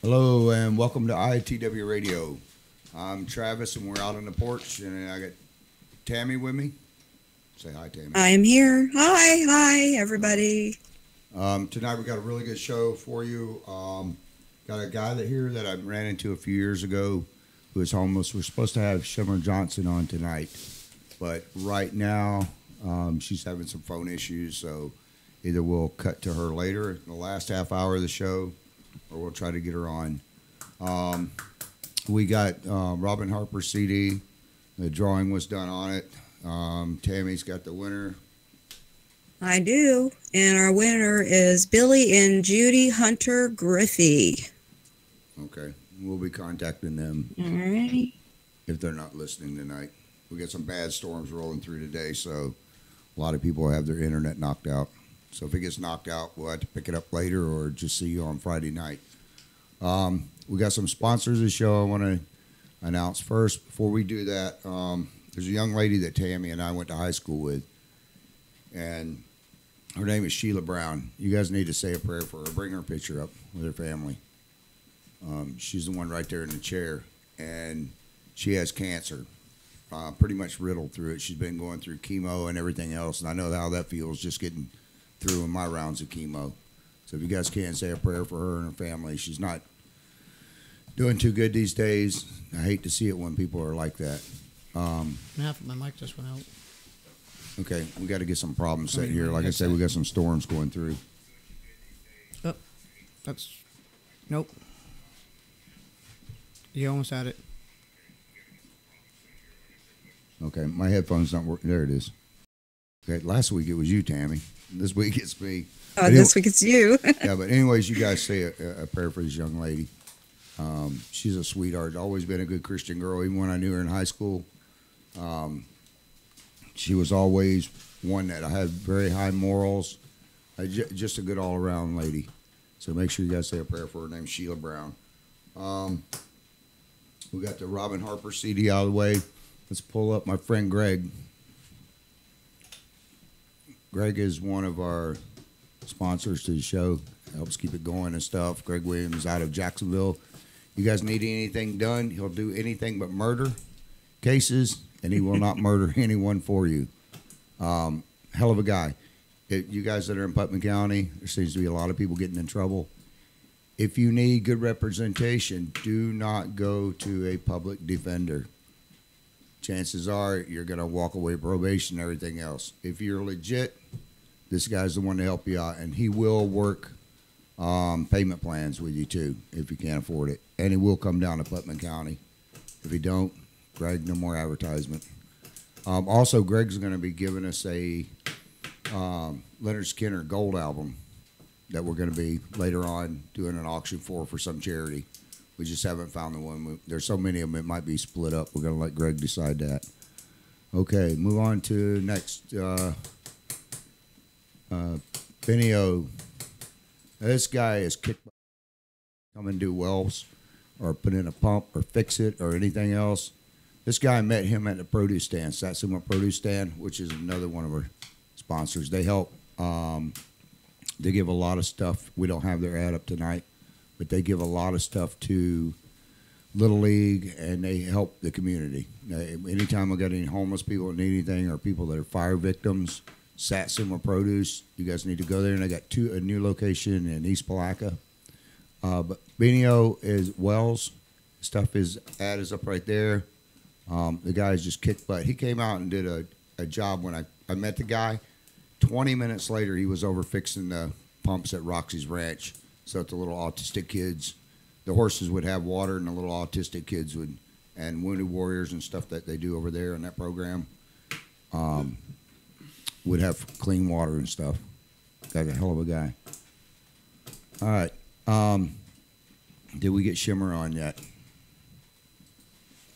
Hello and welcome to IITW Radio. I'm Travis and we're out on the porch and I got Tammy with me. Say hi, Tammy. I'm here. Hi, everybody. Tonight we got a really good show for you. Got a guy here that I ran into a few years ago who is homeless. We're supposed to have Shimmer Johnson on tonight, but right now she's having some phone issues, so either we'll cut to her later in the last half hour of the show, or we'll try to get her on. We got Robin Harper's CD. The drawing was done on it. Tammy's got the winner. I do. And our winner is Billy and Judy Hunter Griffey. Okay. We'll be contacting them. All right. If they're not listening tonight. We got some bad storms rolling through today, so a lot of people have their internet knocked out. So if it gets knocked out, we'll have to pick it up later or just see you on Friday night. We got some sponsors of the show I want to announce first. Before we do that, there's a young lady that Tammy and I went to high school with, and her name is Sheila Brown. You guys need to say a prayer for her. Bring her picture up with her family. She's the one right there in the chair, and she has cancer, pretty much riddled through it. She's been going through chemo and everything else, and I know how that feels just getting through in my rounds of chemo. So if you guys can, say a prayer for her and her family. She's not doing too good these days. I hate to see it when people are like that. Half of my mic just went out. Okay, we got to get some problems set here. Like I said, we got some storms going through. Oh, nope. You almost had it. Okay, my headphones don't work. There it is. Okay, last week it was you, Tammy. This week it's me. Oh, this week it's you. Yeah, but anyways, you guys say a prayer for this young lady. She's a sweetheart. Always been a good Christian girl. Even when I knew her in high school, she was always one that I had very high morals. Just a good all-around lady. So make sure you guys say a prayer for her. Her name's Sheila Brown. We got the Robin Harper CD out of the way. Let's pull up my friend Greg. Greg is one of our sponsors to the show. Helps keep it going and stuff. Greg Williams out of Jacksonville. You guys need anything done, he'll do anything but murder cases, and he will not murder anyone for you. Hell of a guy. You guys that are in Putnam County, there seems to be a lot of people getting in trouble. If you need good representation, do not go to a public defender. Chances are you're going to walk away probation and everything else. If you're legit, this guy's the one to help you out, and he will work payment plans with you too if you can't afford it, and he will come down to Putnam County. If he don't, Greg, no more advertisement. Also, Greg's going to be giving us a Leonard Skinner gold album that we're going to be later on doing an auction for some charity. We just haven't found the one. There's so many of them, it might be split up. We're going to let Greg decide that. Okay, move on to next. Benny O. This guy is kicked. Come and do wells or put in a pump or fix it or anything else. This guy, met him at the produce stand, Satsuma Produce Stand, which is another one of our sponsors. They help. They give a lot of stuff. We don't have their ad up tonight, but they give a lot of stuff to Little League, and they help the community. Anytime I got any homeless people that need anything or people that are fire victims, Satsuma Produce, you guys need to go there. And I got a new location in East Palaca. But Benio is Wells. Ad is up right there. The guy's just kicked butt. He came out and did a job when I met the guy. 20 minutes later, he was over fixing the pumps at Roxy's Ranch so that the little autistic kids, the horses would have water, and the little autistic kids would, and Wounded Warriors and stuff that they do over there in that program, would have clean water and stuff. Guy's a hell of a guy. All right. Did we get Shimmer on yet?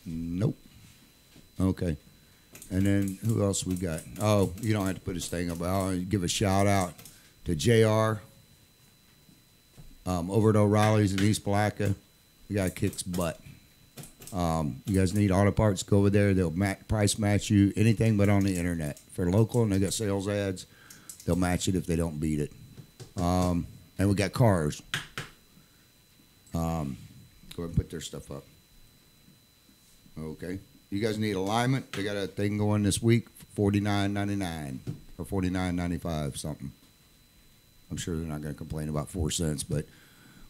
Nope. Okay. And then who else we got? Oh, you don't have to put his thing up. I'll give a shout out to JR over at O'Reilly's in East Palaca. The guy kicks butt. You guys need auto parts, go over there. They'll price match you anything but on the internet. For local, and they got sales ads, they'll match it if they don't beat it. And we got cars. Go ahead and put their stuff up. Okay. You guys need alignment? They got a thing going this week, $49.99 or $49.95 something. I'm sure they're not going to complain about 4 cents, but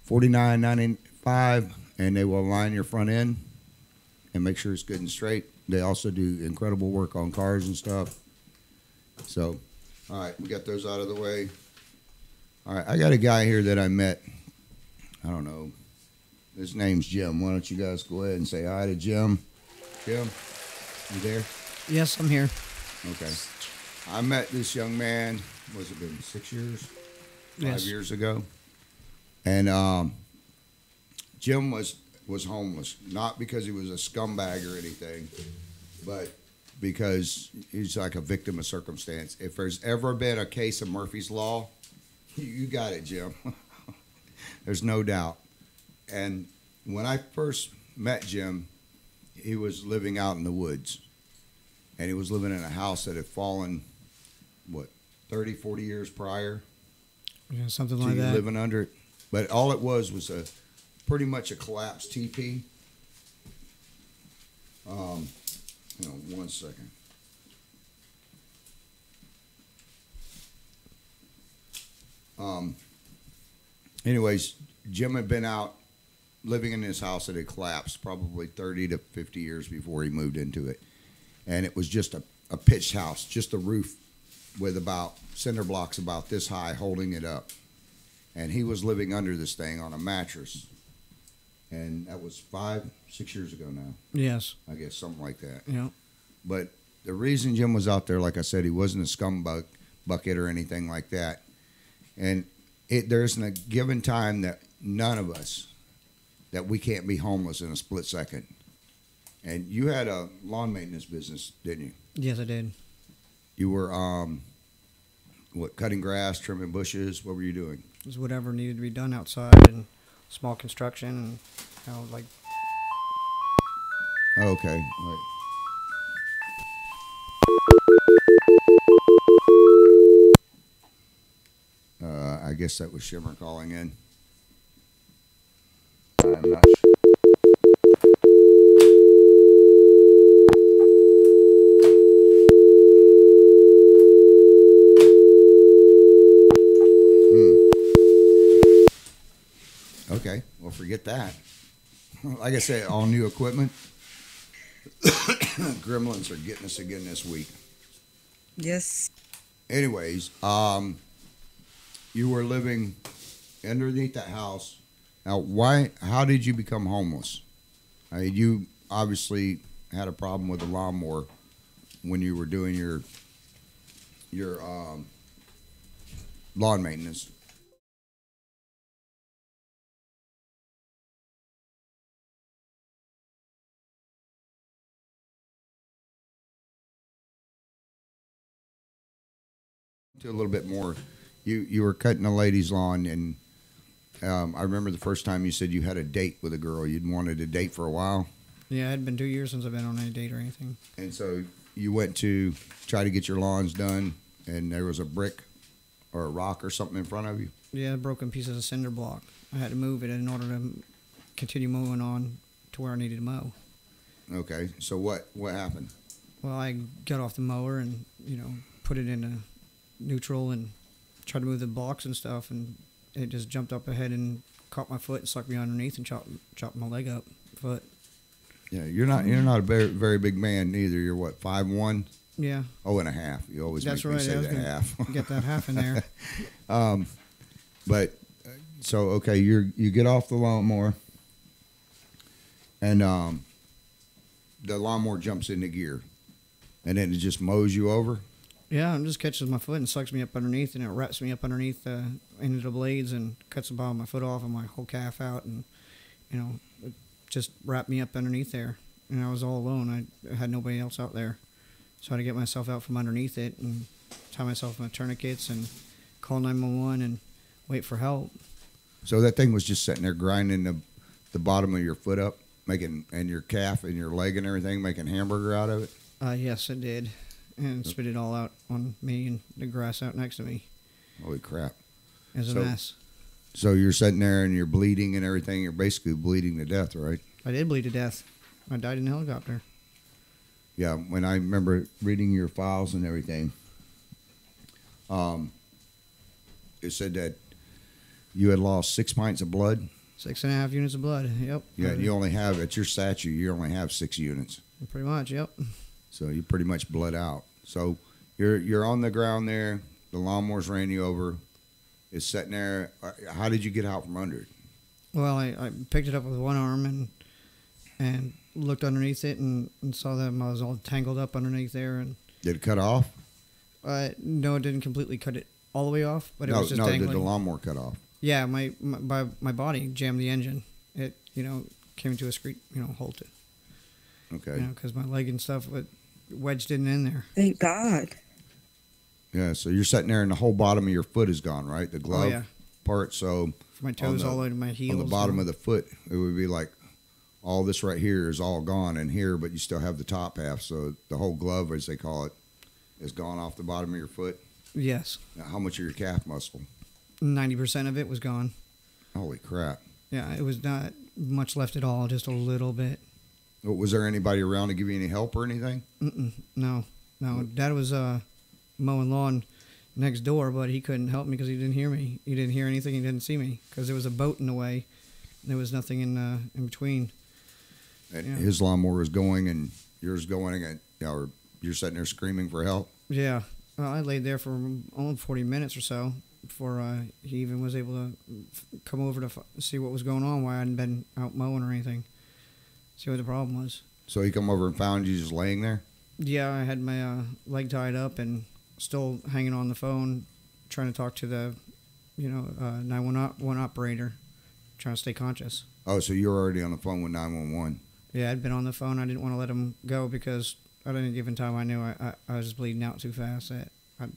$49.95, and they will align your front end and make sure it's good and straight. They also do incredible work on cars and stuff. So, all right, we got those out of the way. All right, I got a guy here that I met. I don't know. His name's Jim. Why don't you guys go ahead and say hi to Jim? Jim, you there? Yes, I'm here. Okay. I met this young man, was it been 6 years? 5 years ago. And Jim was homeless, not because he was a scumbag or anything, but because he's like a victim of circumstance. If there's ever been a case of Murphy's Law, you got it, Jim. There's no doubt. And when I first met Jim, he was living out in the woods. And he was living in a house that had fallen, 30, 40 years prior? Yeah, something like that. Living under it. But all it was pretty much a collapsed teepee. Hang on 1 second. Anyways, Jim had been out living in this house that had collapsed probably 30 to 50 years before he moved into it. And it was just a pitched house, just a roof with about cinder blocks about this high holding it up. And he was living under this thing on a mattress. And that was 5, 6 years ago now. Yes. I guess something like that. Yeah. But the reason Jim was out there, like I said, he wasn't a scumbag bucket or anything like that. And there isn't a given time that none of us, that we can't be homeless in a split second. And you had a lawn maintenance business, didn't you? Yes, I did. You were, cutting grass, trimming bushes? What were you doing? It was whatever needed to be done outside and small construction and, like... Okay, right. I guess that was Shimmer calling in. I'm not sure. Okay, well, forget that. Like I said, all new equipment. Gremlins are getting us again this week. Yes. Anyways, you were living underneath that house. Now, how did you become homeless? I mean, you obviously had a problem with the lawnmower when you were doing your lawn maintenance. To a little bit more, you were cutting a lady's lawn, and I remember the first time you said you had a date with a girl. You'd wanted a date for a while. Yeah, it had been 2 years since I've been on any date or anything. And so you went to try to get your lawns done, and there was a brick or a rock or something in front of you? Yeah, broken pieces of cinder block. I had to move it in order to continue mowing on to where I needed to mow. Okay, so what happened? Well, I got off the mower and, put it into neutral and tried to move the blocks and stuff, and it just jumped up ahead and caught my foot and sucked me underneath and chopped my leg up. Foot. Yeah, you're not a very, very big man either. You're what, 5'1"? Yeah. Oh, and a half. You always That's make me right. say the half. Get that half in there. But so okay, you get off the lawnmower, and the lawnmower jumps into gear, and then it just mows you over. Yeah, it just catches my foot and sucks me up underneath, and it wraps me up underneath into the blades and cuts the bottom of my foot off and my whole calf out, and it just wrapped me up underneath there. And I was all alone. I had nobody else out there, so I had to get myself out from underneath it and tie myself in my tourniquets and call 911 and wait for help. So that thing was just sitting there grinding the bottom of your foot up, and your calf and your leg and everything, making hamburger out of it? Yes, it did. And spit it all out on me and the grass out next to me. Holy crap. It was a mess. So you're sitting there and you're bleeding and everything. You're basically bleeding to death, right? I did bleed to death. I died in a helicopter. Yeah, when I remember reading your files and everything, it said that you had lost 6 pints of blood. 6.5 units of blood. Yep. Yeah, you only have, at your statue, you only have 6 units. Pretty much, yep. So you pretty much bled out. So you're on the ground there. The lawnmower's ran you over. It's sitting there. How did you get out from under it? Well, I picked it up with one arm and looked underneath it and saw that I was all tangled up underneath there. And Did it cut off? no, it didn't completely cut it all the way off, but it was just dangling. Did the lawnmower cut off? Yeah, my body jammed the engine. It came to a screech, halted. Okay. Because my leg and stuff wedged in there. Thank God. Yeah, so you're sitting there and the whole bottom of your foot is gone, right? The glove part. So from my toes all the way to my heels. On the bottom of the foot, it would be like all this right here is all gone in here, but you still have the top half. So the whole glove, as they call it, is gone off the bottom of your foot. Yes. Now, how much of your calf muscle? 90% of it was gone. Holy crap. Yeah, it was not much left at all, just a little bit. Was there anybody around to give you any help or anything? No. Dad was mowing lawn next door, but he couldn't help me because he didn't hear me. He didn't hear anything. He didn't see me because there was a boat in the way. And there was nothing in between. And his lawnmower was going and yours going, and or you're sitting there screaming for help? Yeah. I laid there for only 40 minutes or so before he even was able to come over to see what was going on, why I hadn't been out mowing or anything, see what the problem was. So he come over and found you just laying there? Yeah, I had my leg tied up and still hanging on the phone, trying to talk to the 911 operator, trying to stay conscious. Oh, so you're already on the phone with 911? Yeah, I'd been on the phone. I didn't want to let him go because at any given time I knew I was just bleeding out too fast. I'd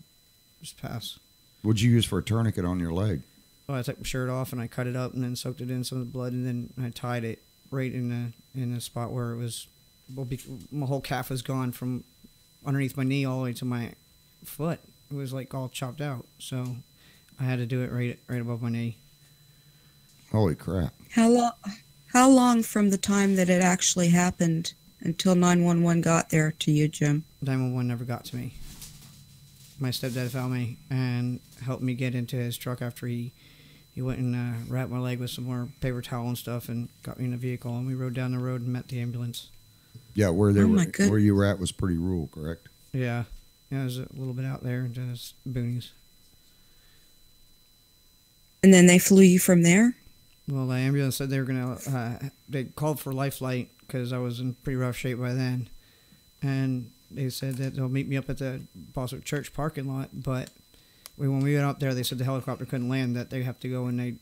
just pass. What'd you use for a tourniquet on your leg? Well, I took my shirt off and I cut it up and then soaked it in some of the blood and then I tied it right in the spot where it was. Well, my whole calf was gone from underneath my knee all the way to my foot. It was like all chopped out, so I had to do it right above my knee. Holy crap! How long from the time that it actually happened until 911 got there to you, Jim? 911 never got to me. My stepdad found me and helped me get into his truck after he went and wrapped my leg with some more paper towel and stuff and got me in a vehicle, and we rode down the road and met the ambulance. Yeah, where you were at was pretty rural, correct? Yeah, it was a little bit out there, just boonies. And then they flew you from there? Well, the ambulance said they were going to, they called for life flight because I was in pretty rough shape by then. And they said that they'll meet me up at the Boswick Church parking lot. But when we went up there, they said the helicopter couldn't land, that they have to go and they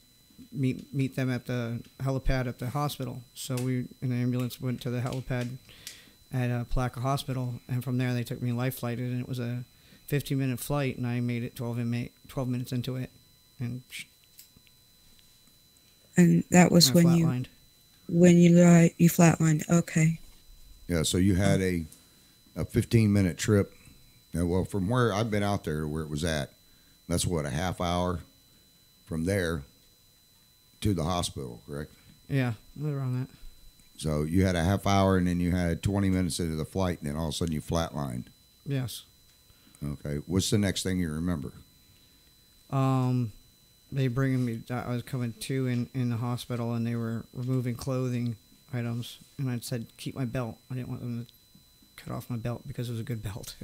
meet them at the helipad at the hospital. So we, in the ambulance, went to the helipad at Placa Hospital. And from there, they took me life flighted. And it was a 15-minute flight, and I made it 12 minutes into it. And that was when you flatlined. Okay. Yeah, so you had a 15-minute trip. Now, well, from where I've been out there to where it was at, that's what, a half hour from there to the hospital, correct? Yeah, around that. So you had a half hour, and then you had 20 minutes into the flight, and then all of a sudden you flatlined. Yes. Okay. What's the next thing you remember? They bringing me. I was coming to in the hospital, and they were removing clothing items, and I said, "Keep my belt." I didn't want them to cut off my belt because it was a good belt.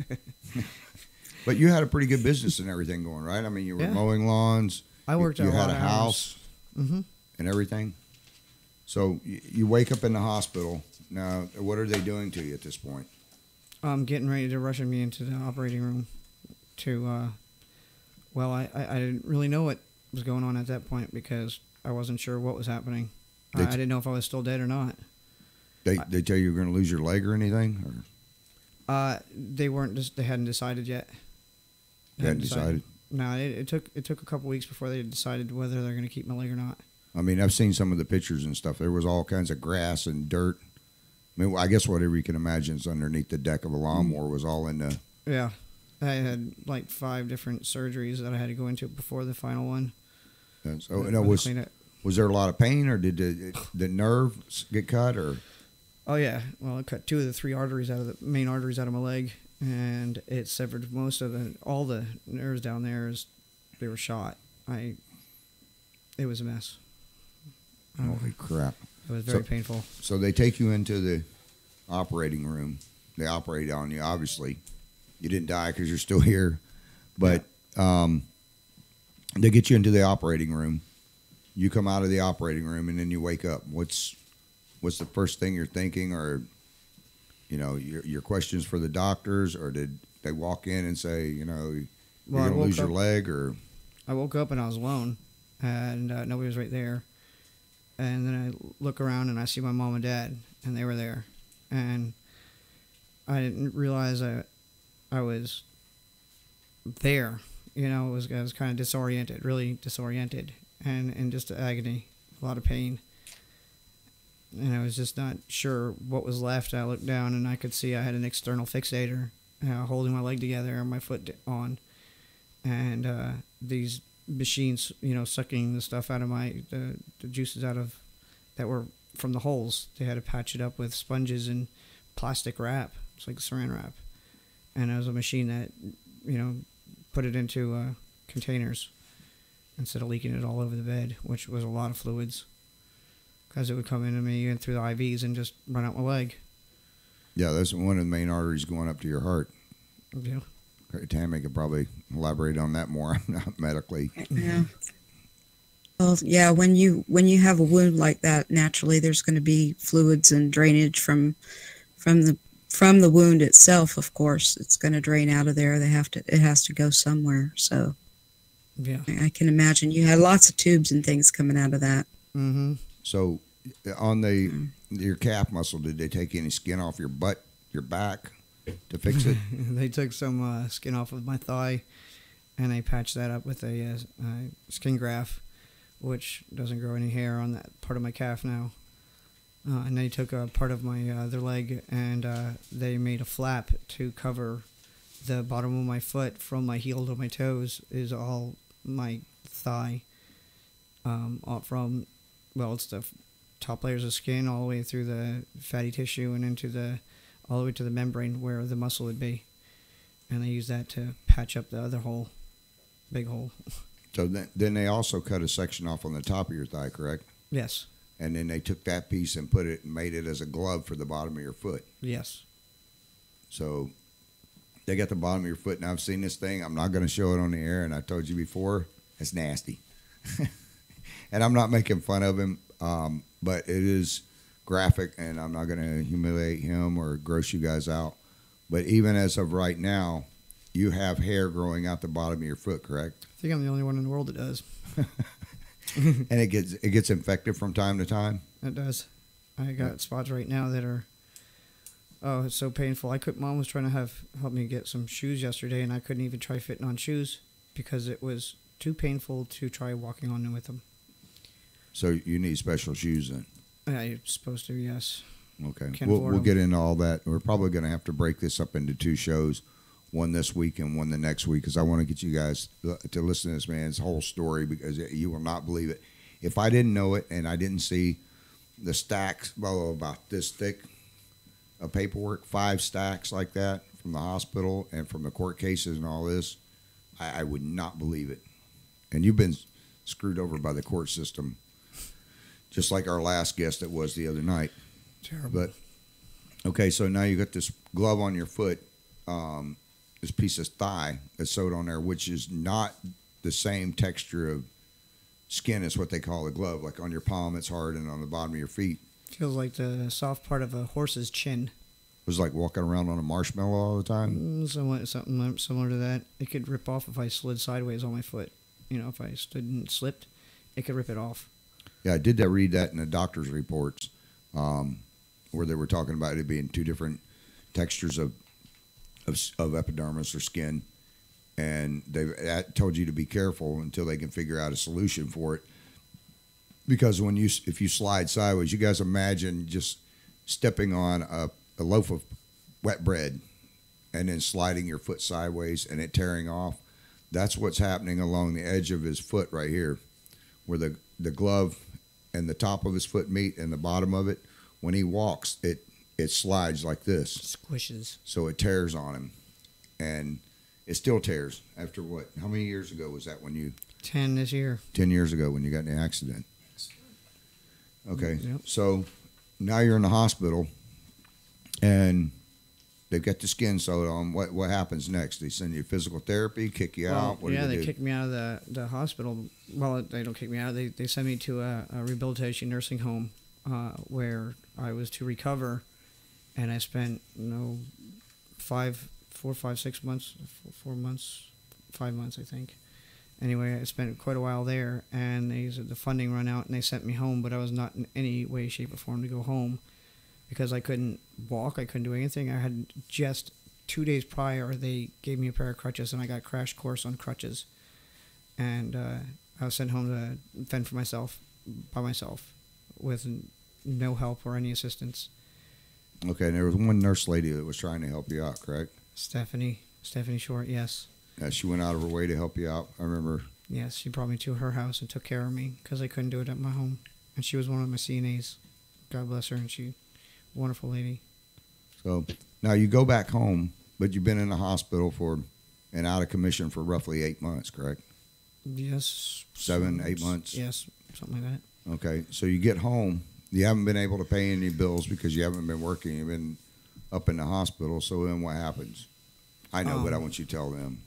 But you had a pretty good business and everything going, right? I mean, you were mowing lawns. I worked. You had a house and everything. So you wake up in the hospital. Now, what are they doing to you at this point? Getting ready to rushing me into the operating room. Well, I didn't really know what was going on at that point because I wasn't sure what was happening. I didn't know if I was still dead or not. They tell you you're going to lose your leg or anything? Or? They weren't. They hadn't decided yet. They hadn't decided? No, it took a couple weeks before they decided whether they're going to keep my leg or not. I mean, I've seen some of the pictures and stuff. There was all kinds of grass and dirt. I mean, I guess whatever you can imagine is underneath the deck of a lawnmower was all in the... Yeah. I had like 5 different surgeries that I had to go into before the final one. So But no, when I cleaned it. was there a lot of pain, or did the nerves get cut, or? Oh yeah, well, it cut 2 of the 3 arteries out of the main arteries out of my leg, and it severed most of all the nerves down there. They were shot. It was a mess. Holy crap! It was very painful. So they take you into the operating room. They operate on you. Obviously, you didn't die because you're still here, but they get you into the operating room. You come out of the operating room, and then you wake up. What's the first thing you're thinking, or your questions for the doctors, or did they walk in and say, you're going to lose your leg, or? I woke up and I was alone, and nobody was right there. And then I look around and I see my mom and dad, and they were there. And I didn't realize I was there. I was kind of disoriented, really disoriented, and in just agony, a lot of pain. And I was just not sure what was left. I looked down and I could see I had an external fixator holding my leg together and my foot on. And these machines, sucking the stuff out of the juices out of that were from the holes. They had to patch it up with sponges and plastic wrap. It's like saran wrap. And it was a machine that, put it into containers instead of leaking it all over the bed, which was a lot of fluids. Because it would come into me and through the IVs and just run out my leg. Yeah, that's one of the main arteries going up to your heart. Yeah. Tammy could probably elaborate on that more, not medically. Yeah. Well, yeah. When you have a wound like that, naturally there's going to be fluids and drainage from the wound itself. Of course, it's going to drain out of there. It has to go somewhere. So, yeah, I can imagine you had lots of tubes and things coming out of that. Mm-hmm. So, on your calf muscle, did they take any skin off your butt, your back, to fix it? They took some skin off of my thigh, and they patched that up with a skin graft, which doesn't grow any hair on that part of my calf now. And they took a part of my other leg, and they made a flap to cover the bottom of my foot from my heel to my toes is all my thigh. It's the top layers of skin all the way through the fatty tissue and all the way to the membrane where the muscle would be. And they use that to patch up the other hole, big hole. So then they also cut a section off on the top of your thigh, correct? Yes. And then they took that piece and made it as a glove for the bottom of your foot. Yes. So they got the bottom of your foot, and I've seen this thing. I'm not going to show it on the air, and I told you before, it's nasty. And I'm not making fun of him, but it is graphic, and I'm not going to humiliate him or gross you guys out. But even as of right now, you have hair growing out the bottom of your foot, correct? I think I'm the only one in the world that does. And it gets infected from time to time? It does. I got spots right now that are, it's so painful. Mom was trying to help me get some shoes yesterday, and I couldn't even try fitting on shoes because it was too painful to try walking on with them. So you need special shoes then? Yeah, you're supposed to, yes. Okay. We'll get into all that. We're probably going to have to break this up into 2 shows, one this week and one the next week, because I want to get you guys to listen to this man's whole story, because you will not believe it. If I didn't know it and I didn't see the stacks, about this thick of paperwork, 5 stacks like that from the hospital and from the court cases and all this, I would not believe it. And you've been screwed over by the court system, just like our last guest that was the other night. Terrible. But okay, so now you got this glove on your foot, this piece of thigh that's sewed on there, which is not the same texture of skin as what they call the glove. Like on your palm, it's hard, and on the bottom of your feet, Feels like the soft part of a horse's chin. it was like walking around on a marshmallow all the time. Something similar to that. It could rip off if I slid sideways on my foot. If I stood and slipped, it could rip it off. Yeah, I did read that in the doctor's reports, where they were talking about it being 2 different textures of epidermis or skin, and they told you to be careful until they can figure out a solution for it. Because if you slide sideways, you guys imagine just stepping on a loaf of wet bread and then sliding your foot sideways and it tearing off. That's what's happening along the edge of his foot right here, where the glove and the top of his foot meet and the bottom of it. When he walks, it slides like this. Squishes. So it tears on him. And it still tears after what? How many years ago was that when you... 10 this year. 10 years ago when you got in the accident. Okay. Yep. So now you're in the hospital and they've got the skin sewed on. What happens next? They send you physical therapy, kick you out? What do they do? kicked me out of the hospital. Well, they don't kick me out. They sent me to a rehabilitation nursing home where I was to recover. And I spent, 4, 5, 6 months, 4 months, 5 months, I think. Anyway, I spent quite a while there, and the funding ran out, and they sent me home, but I was not in any way, shape, or form to go home because I couldn't walk, I couldn't do anything. I had just 2 days prior, they gave me a pair of crutches, and I got a crash course on crutches. And I was sent home to fend for myself, by myself, with no help or any assistance. Okay, and there was one nurse lady that was trying to help you out, correct? Stephanie Short, yes. She went out of her way to help you out, I remember. Yes, she brought me to her house and took care of me because I couldn't do it at my home. And she was one of my CNAs. God bless her, and she, wonderful lady. So now you go back home, but you've been in the hospital and out of commission for roughly 8 months, correct? Yes. 7, 8 months? Yes, something like that. Okay, so you get home. You haven't been able to pay any bills because you haven't been working. You've been up in the hospital. So then what happens? I know, but I want you to tell them.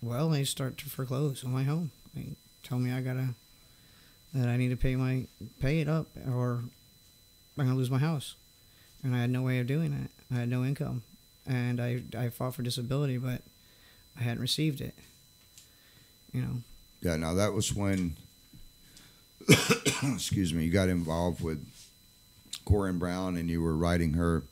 Well, they start to foreclose on my home. They tell me that I need to pay it up, or I'm gonna lose my house. And I had no way of doing that. I had no income, and I fought for disability, but I hadn't received it. Yeah. Now that was when, excuse me, you got involved with Corrine Brown, and you were writing her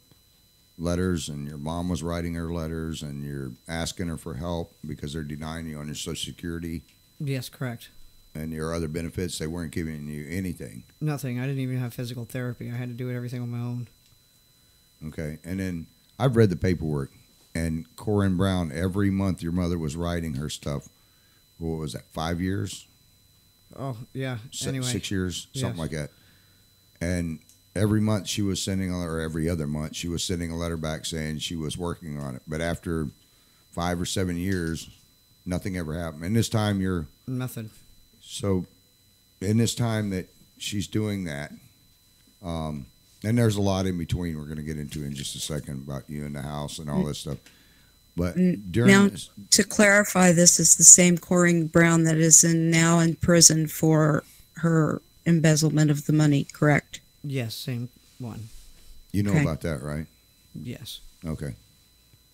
letters, and your mom was writing her letters, and you're asking her for help because they're denying you on your Social Security. Yes, correct. And your other benefits, they weren't giving you anything. Nothing. I didn't even have physical therapy. I had to do everything on my own. Okay. And then I've read the paperwork, and Corrine Brown, every month your mother was writing her stuff. What was that, 5 years? Oh, yeah. Anyway. 6 years, something Yes. like that. And every month she was sending, or every other month, she was sending a letter back saying she was working on it. But after 5 or 7 years, nothing ever happened. And this time you're... Nothing. So in this time that she's doing that, and there's a lot in between we're going to get into in just a second about you in the house and all this stuff. But during now, this, to clarify, this is the same Corrine Brown that is now in prison for her embezzlement of the money, correct? Yes, same one. you know Okay. about that, right? Yes. Okay.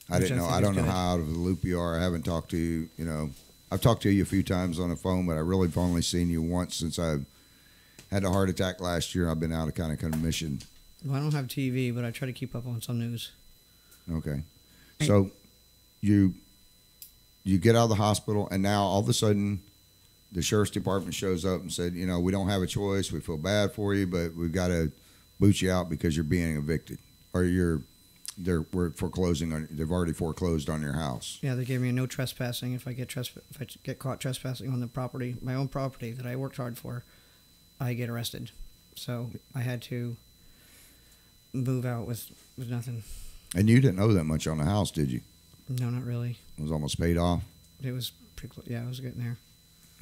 I Which didn't know. think I is don't know good. how out of the loop you are. I haven't talked to you. You know, I've talked to you a few times on the phone, but I really have only seen you once since I had a heart attack last year. I've been out of kind of commission. Well, I don't have TV, but I try to keep up on some news. Okay. So you get out of the hospital, and now all of a sudden the sheriff's department shows up and said, you know, we don't have a choice. We feel bad for you, but we've got to boot you out because you're being evicted, or we're foreclosing on. They've already foreclosed on your house. Yeah, they gave me a no trespassing if I get caught trespassing on the property, my own property that I worked hard for, I get arrested. So I had to move out with nothing. And you didn't owe that much on the house, did you? No, not really. It was almost paid off. It was pretty close. Yeah, I was getting there.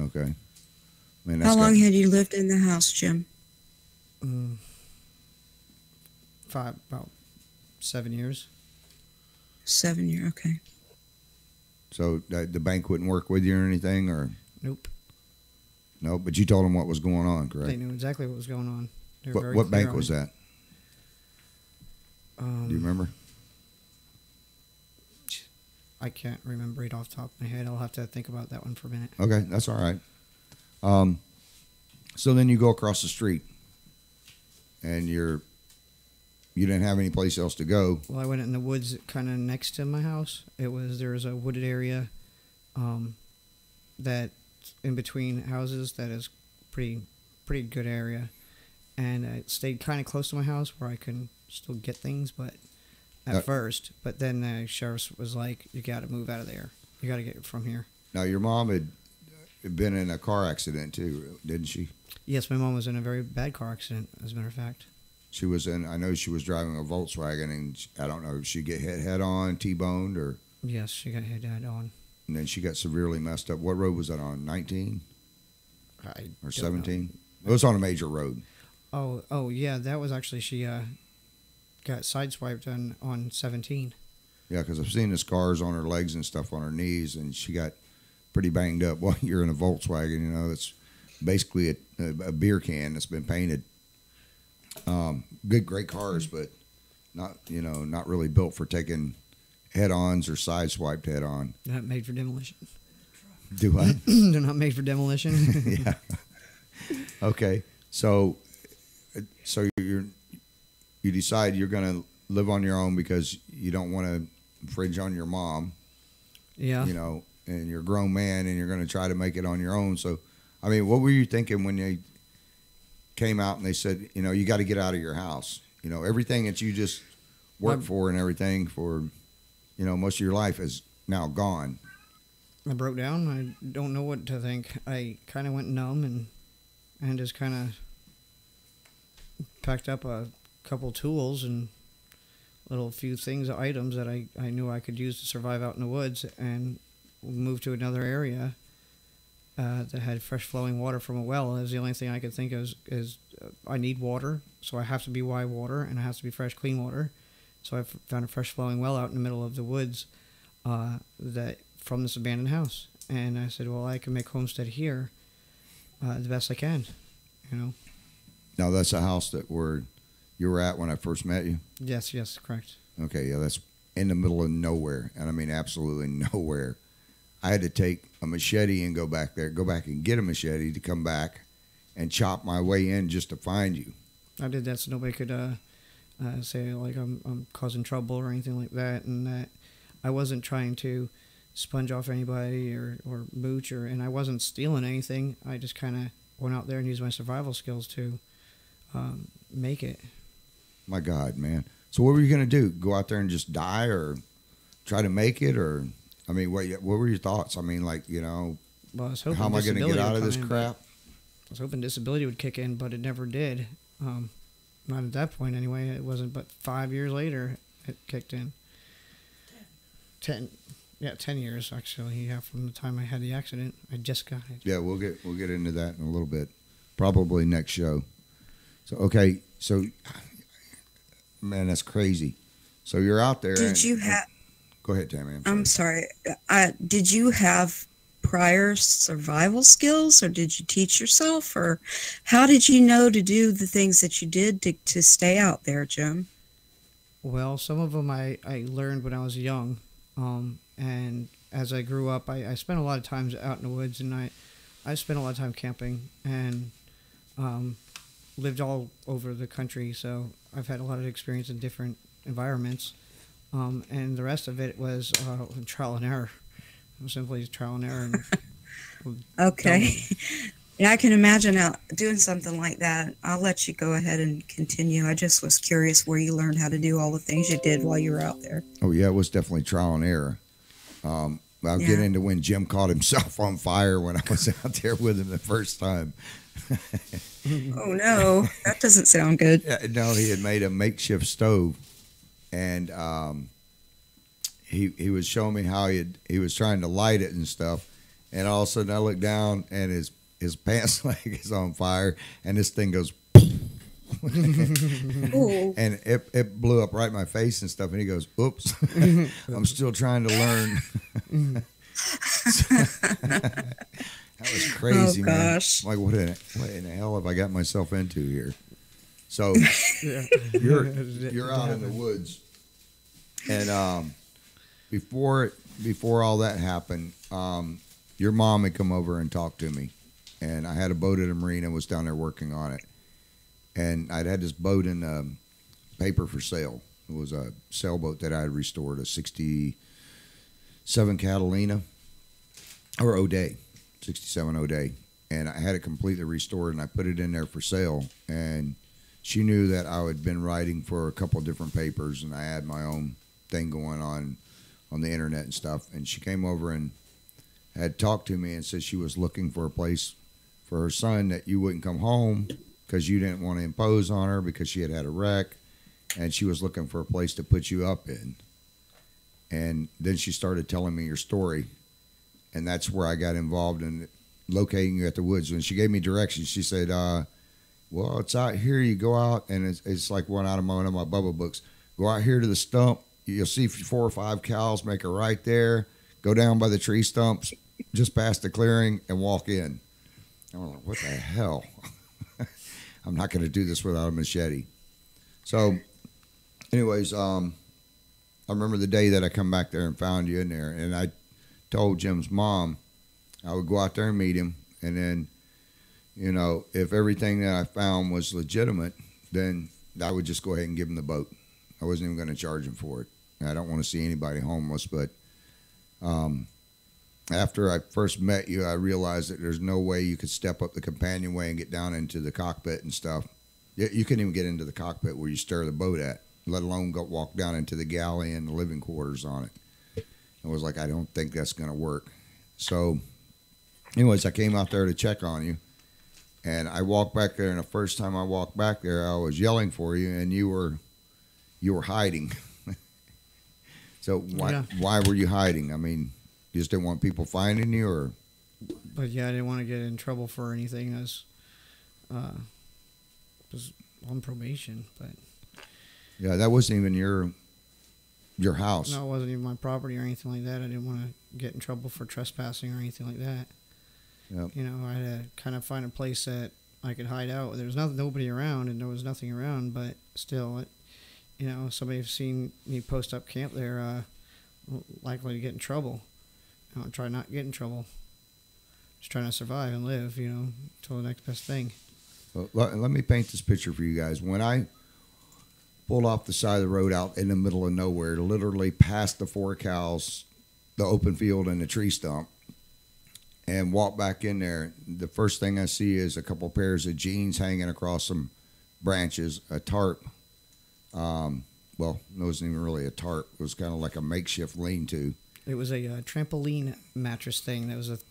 Okay. I mean, How long had you lived in the house, Jim? About 7 years. 7 years, okay. So the bank wouldn't work with you or anything, or Nope. no? But you told them what was going on, correct? They knew exactly what was going on. They were very What clear bank on was it. that? Do you remember? I can't remember it off the top of my head. I'll have to think about that one for a minute. Okay, that's all right. So then you go across the street, and you didn't have any place else to go. Well, I went in the woods kind of next to my house. There was a wooded area that in between houses that is pretty good area. And I stayed kind of close to my house where I can still get things, but at first. But then the sheriff was like, you got to move out of there. You got to get from here. Now your mom been in a car accident too, didn't she? Yes, my mom was in a very bad car accident, as a matter of fact. She was in. I know she was driving a Volkswagen, and I don't know if she get hit head on, T-boned, or. Yes, she got hit head on. And then she got severely messed up. What road was that on? 19 or 17? It was on a major road. Oh, yeah. That was actually she got sideswiped on 17. Yeah, because I've seen the scars on her legs and stuff on her knees, and she got pretty banged up. Well, you're in a Volkswagen, you know, it's basically a beer can that's been painted. Great cars, but not really built for taking head-ons or sideswiped head-on. Not made for demolition. Do what? They're not made for demolition. Yeah. Okay, so you decide you're going to live on your own because you don't want to infringe on your mom. Yeah. You know, and you're a grown man and you're going to try to make it on your own. So, I mean, what were you thinking when they came out and they said, you know, you got to get out of your house? You know, everything that you just worked for and everything for, you know, most of your life is now gone. I broke down. I don't know what to think. I kind of went numb and just kind of packed up a couple tools and little few items that I knew I could use to survive out in the woods, and moved to another area that had fresh flowing water from a well. It was the only thing I could think of is I need water, so I have to be Y water, and it has to be fresh, clean water. So I found a fresh flowing well out in the middle of the woods that from this abandoned house. And I said, well, I can make homestead here the best I can, you know. Now, that's a house that you were at when I first met you? Yes, correct. Okay, yeah, that's in the middle of nowhere, and I mean absolutely nowhere. I had to take a machete and go back and get a machete to come back and chop my way in just to find you. I did that so nobody could say like I'm causing trouble or anything like that, and that I wasn't trying to sponge off anybody or mooch, and I wasn't stealing anything. I just kind of went out there and used my survival skills to make it. My God, man. So what were you going to do? Go out there and just die or try to make it? Or, I mean, what were your thoughts? I mean, like, you know, well, I was hoping how am I going to get out of this crap? I was hoping disability would kick in, but it never did. Not at that point anyway. It wasn't but 5 years later it kicked in. 10 years actually. Yeah, from the time I had the accident, I just got it. Yeah, we'll get into that in a little bit, probably next show. So okay, so man, that's crazy. So you're out there. Did you have? Go ahead, Tammy. I'm sorry. Did you have prior survival skills, or did you teach yourself, or how did you know to do the things that you did to stay out there, Jim? Well, some of them I learned when I was young, and as I grew up, I spent a lot of times out in the woods, and I spent a lot of time camping, and lived all over the country, so I've had a lot of experience in different environments, and the rest of it was trial and error. It was simply trial and error. And okay. Yeah, I can imagine doing something like that. I'll let you go ahead and continue. I just was curious where you learned how to do all the things you did while you were out there. Oh, yeah, it was definitely trial and error. I'll get into when Jim caught himself on fire when I was out there with him the first time. Oh, no. That doesn't sound good. No, he had made a makeshift stove, and he was showing me how he was trying to light it and stuff, and all of a sudden I look down, and his pants leg is on fire, and this thing goes and it blew up right in my face and stuff, and he goes, oops. I'm still trying to learn. That was crazy, man. Gosh. Like, what in the hell have I got myself into here? So you're out in the woods, and before all that happened, your mom had come over and talked to me, and I had a boat at a marina, was down there working on it, and I'd had this boat in paper for sale. It was a sailboat that I had restored, a '67 Catalina or O'Day. 67 O'Day, and I had it completely restored, and I put it in there for sale, and she knew that I had been writing for a couple of different papers, and I had my own thing going on the internet and stuff, and she came over and had talked to me and said she was looking for a place for her son, that you wouldn't come home because you didn't want to impose on her because she had had a wreck, and she was looking for a place to put you up in. And then she started telling me your story, and that's where I got involved in locating you at the woods. When she gave me directions, she said, well, it's out here. You go out, and it's like one out of one of my Bubba books. Go out here to the stump. You'll see 4 or 5 cows. Make a right there. Go down by the tree stumps, just past the clearing, and walk in. I'm like, what the hell? I'm not going to do this without a machete. So, anyways, I remember the day that I come back there and found you in there, and I told Jim's mom I would go out there and meet him, and then, you know, if everything that I found was legitimate, then I would just go ahead and give him the boat. I wasn't even going to charge him for it. I don't want to see anybody homeless, but after I first met you, I realized that there's no way you could step up the companionway and get down into the cockpit and stuff. You couldn't even get into the cockpit where you steer the boat at, let alone go walk down into the galley and the living quarters on it. I was like, I don't think that's going to work. So, anyways, I came out there to check on you, and I walked back there, and the first time I walked back there, I was yelling for you, and you were hiding. So why were you hiding? I mean, you just didn't want people finding you, or? But yeah, I didn't want to get in trouble for anything. I was on probation, but yeah, that wasn't even your house. No, it wasn't even my property or anything like that. I didn't want to get in trouble for trespassing or anything like that. Yep. You know, I had to kind of find a place that I could hide out. There was nobody around, and there was nothing around, but still, you know, somebody seen me post up camp there, likely to get in trouble. You know, try not to get in trouble. Just trying to survive and live, you know, until the next best thing. Well, let me paint this picture for you guys. When I pulled off the side of the road out in the middle of nowhere, literally past the 4 cows, the open field, and the tree stump, and walked back in there, the first thing I see is a couple pairs of jeans hanging across some branches, a tarp. Well, it wasn't even really a tarp. It was kind of like a makeshift lean-to. It was a trampoline mattress thing. That was it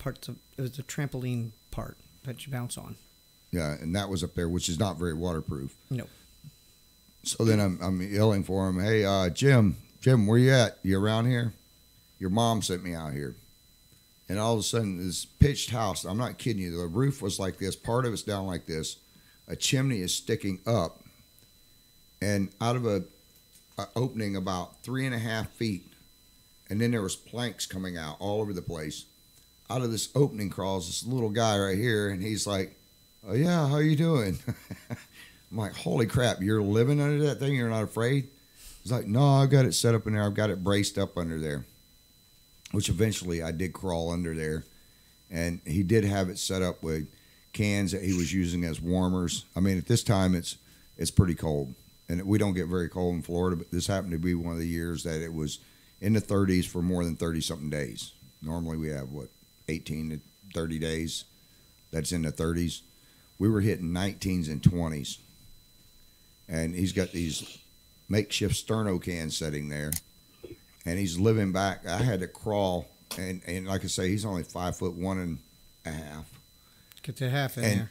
was the trampoline part that you bounce on. Yeah, and that was up there, which is not very waterproof. No. So then I'm yelling for him, hey, Jim, where you at? You around here? Your mom sent me out here. And all of a sudden, this pitched house, I'm not kidding you, the roof was like this, part of it's down like this, a chimney is sticking up, and out of a opening about 3.5 feet, and then there was planks coming out all over the place. Out of this opening crawls this little guy right here, and he's like, oh yeah, how you doing? I'm like, holy crap, you're living under that thing, you're not afraid? He's like, no, I've got it set up in there, I've got it braced up under there. Which eventually I did crawl under there, and he did have it set up with cans that he was using as warmers. I mean, at this time it's pretty cold, and we don't get very cold in Florida, but this happened to be one of the years that it was in the 30s for more than 30-something days. Normally we have, 18 to 30 days that's in the 30s. We were hitting 19s and 20s, and he's got these makeshift sterno cans sitting there. And he's living back. I had to crawl, and like I say, he's only 5'1.5". Get to half in there.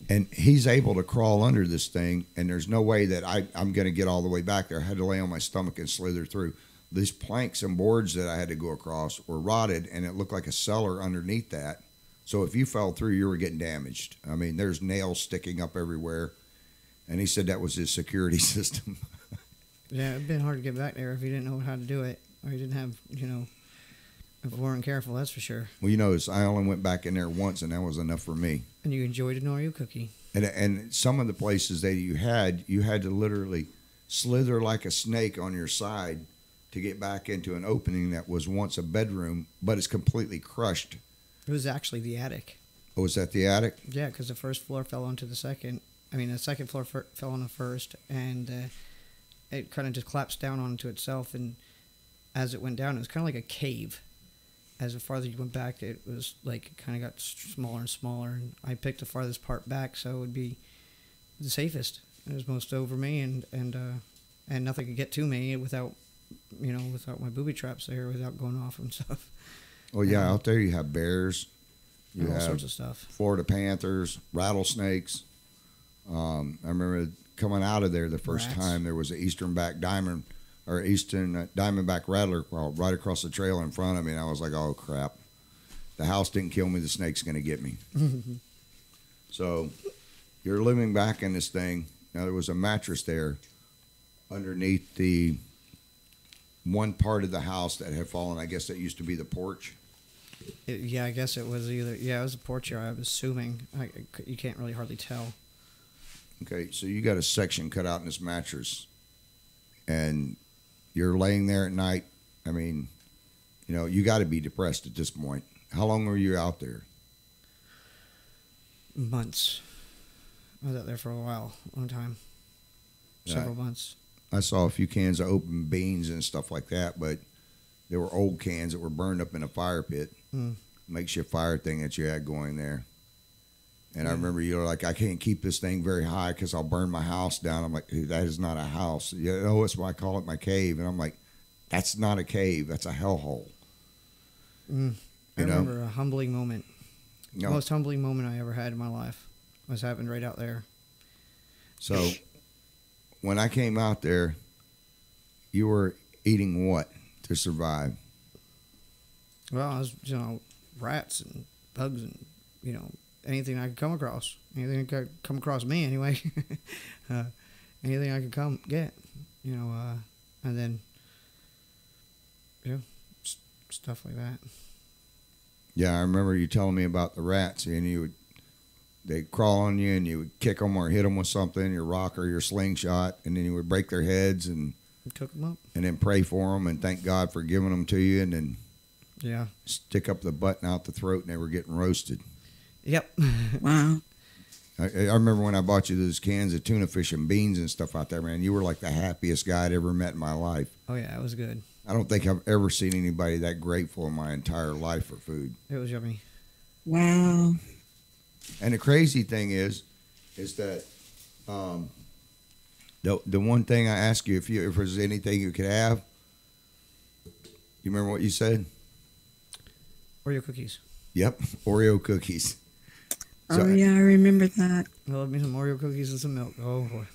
And he's able to crawl under this thing, and there's no way that I'm going to get all the way back there. I had to lay on my stomach and slither through. These planks and boards that I had to go across were rotted, and it looked like a cellar underneath that. So if you fell through, you were getting damaged. I mean, there's nails sticking up everywhere. And he said that was his security system. Yeah, it'd been hard to get back there if you didn't know how to do it, or you didn't have, you know, if we weren't careful, that's for sure. Well, you notice I only went back in there once, and that was enough for me. And you enjoyed an Oreo cookie. And some of the places that you had to literally slither like a snake on your side to get back into an opening that was once a bedroom, but it's completely crushed. It was actually the attic. Oh, was that the attic? Yeah, because the first floor fell onto the second. I mean, the second floor fell on the first, and it kind of just collapsed down onto itself, and as it went down, it was kind of like a cave. As the farther you went back, it was like it kind of got smaller and smaller, and I picked the farthest part back so it would be the safest. It was most over me, and nothing could get to me without my booby traps there, without going off and stuff. Oh yeah, out there you have bears, you all have sorts of stuff. Florida panthers, rattlesnakes. I remember coming out of there the first Rats. time. There was an eastern diamondback rattler crawled right across the trail in front of me, and I was like, "Oh crap! The house didn't kill me. The snake's going to get me." So you're living back in this thing. Now there was a mattress there underneath the one part of the house that had fallen. I guess that used to be the porch. Yeah, I guess it was either. Yeah, it was a porch area. I'm assuming. You can't really hardly tell. Okay, so you got a section cut out in this mattress, and you're laying there at night. I mean, you got to be depressed at this point. How long were you out there? Months. I was out there for a while, long time. Yeah. Several months. I saw a few cans of open beans and stuff like that, but they were old cans that were burned up in a fire pit. Makeshift fire thing that you had going there. And I remember you were like, I can't keep this thing very high because I'll burn my house down. I'm like, that is not a house. It's why I call it my cave. And I'm like, that's not a cave. That's a hellhole. I remember a humbling moment. The most humbling moment I ever had in my life was happened right out there. So when I came out there, you were eating what to survive? Well, I was, rats and bugs and, anything I could come across. Anything that could come across me anyway. Anything I could come get, and then, stuff like that. Yeah, I remember you telling me about the rats, and they'd crawl on you, and you would kick them or hit them with something, your rock or your slingshot, and then you would break their heads and cook them up, and then pray for them and thank God for giving them to you, and then stick up the butt and out the throat, and they were getting roasted. Yep. Wow. I remember when I bought you those cans of tuna fish and beans and stuff out there, man. You were like the happiest guy I'd ever met in my life. Oh yeah, it was good. I don't think I've ever seen anybody that grateful in my entire life for food. It was yummy. Wow. And the crazy thing is that the one thing I asked you, if there's anything you could have, you remember what you said? Oreo cookies. Yep, Oreo cookies. So, yeah, I remember that. I love me some Oreo cookies and some milk. Oh boy.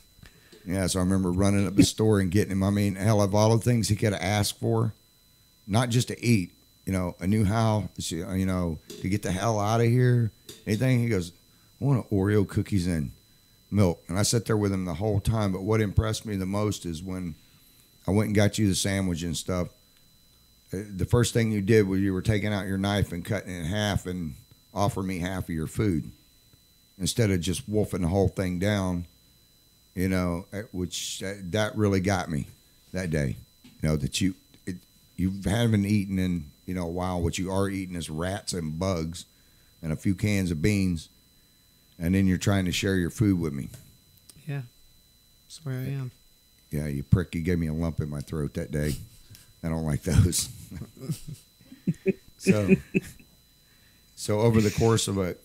Yeah, so I remember running up the store and getting him. I mean, hell, of all the things he could have asked for, not just to eat, a new house, to get the hell out of here, anything. He goes, I want Oreo cookies and milk. And I sat there with him the whole time. But what impressed me the most is when I went and got you the sandwich and stuff, the first thing you did was you were taking out your knife and cutting it in half and offering me half of your food instead of just wolfing the whole thing down. Which that really got me that day. That you haven't eaten in a while. What you are eating is rats and bugs, and a few cans of beans, and then you're trying to share your food with me. Yeah, that's where I am. Yeah, you prick. You gave me a lump in my throat that day. I don't like those. So over the course of a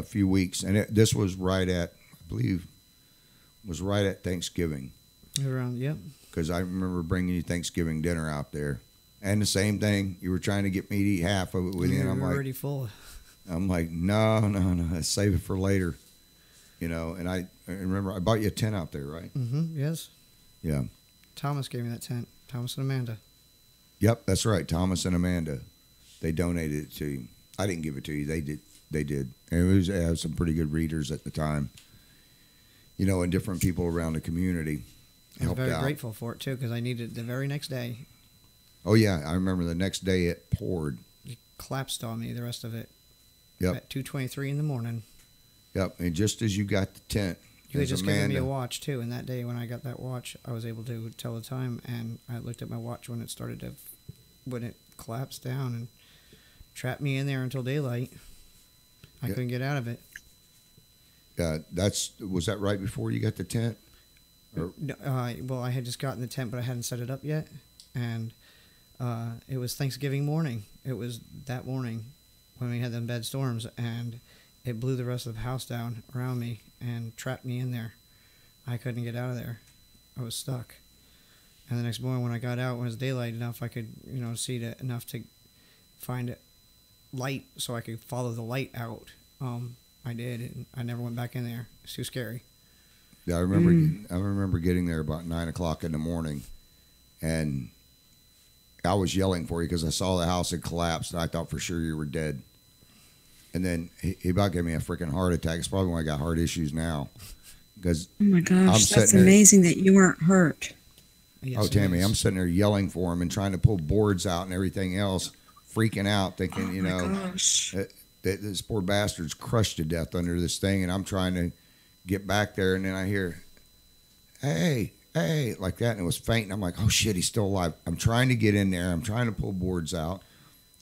few weeks, and this was right at, I believe, was right at Thanksgiving. Around, yep. Because I remember bringing you Thanksgiving dinner out there. And the same thing, you were trying to get me to eat half of it with you. And I'm already full. I'm like, no, save it for later. And I remember I bought you a tent out there, right? Mm-hmm, yes. Yeah. Thomas gave me that tent. Thomas and Amanda. Yep, that's right. Thomas and Amanda. They donated it to you. I didn't give it to you. They did. And it had some pretty good readers at the time. And different people around the community helped out. I was very grateful for it, too, because I needed it the very next day. Oh, yeah. I remember the next day it poured. It collapsed on me, the rest of it. Yep. At 2:23 in the morning. Yep. And just as you got the tent, you had just given me a watch, too. And that day when I got that watch, I was able to tell the time. And I looked at my watch when it collapsed down and trapped me in there until daylight. I couldn't get out of it. Was that right before you got the tent? Well, I had just gotten the tent, but I hadn't set it up yet, and it was Thanksgiving morning. It was that morning when we had them bad storms, and it blew the rest of the house down around me and trapped me in there. I couldn't get out of there. I was stuck. And the next morning when I got out, when it was daylight enough, I could, see enough to find it light so I could follow the light out. I did, and I never went back in there. It's too scary. Yeah, I remember getting there about 9 o'clock in the morning, and I was yelling for you because I saw the house had collapsed, and I thought for sure you were dead. And then he about gave me a freaking heart attack. It's probably why I got heart issues now. Because oh my gosh, that's amazing that you weren't hurt. Yes, Tammy, I'm sitting there yelling for him and trying to pull boards out and everything else, freaking out, thinking, that this poor bastard's crushed to death under this thing, and I'm trying to get back there, and then I hear, hey, like that, and it was faint, and I'm like, oh shit, he's still alive. I'm trying to get in there. I'm trying to pull boards out.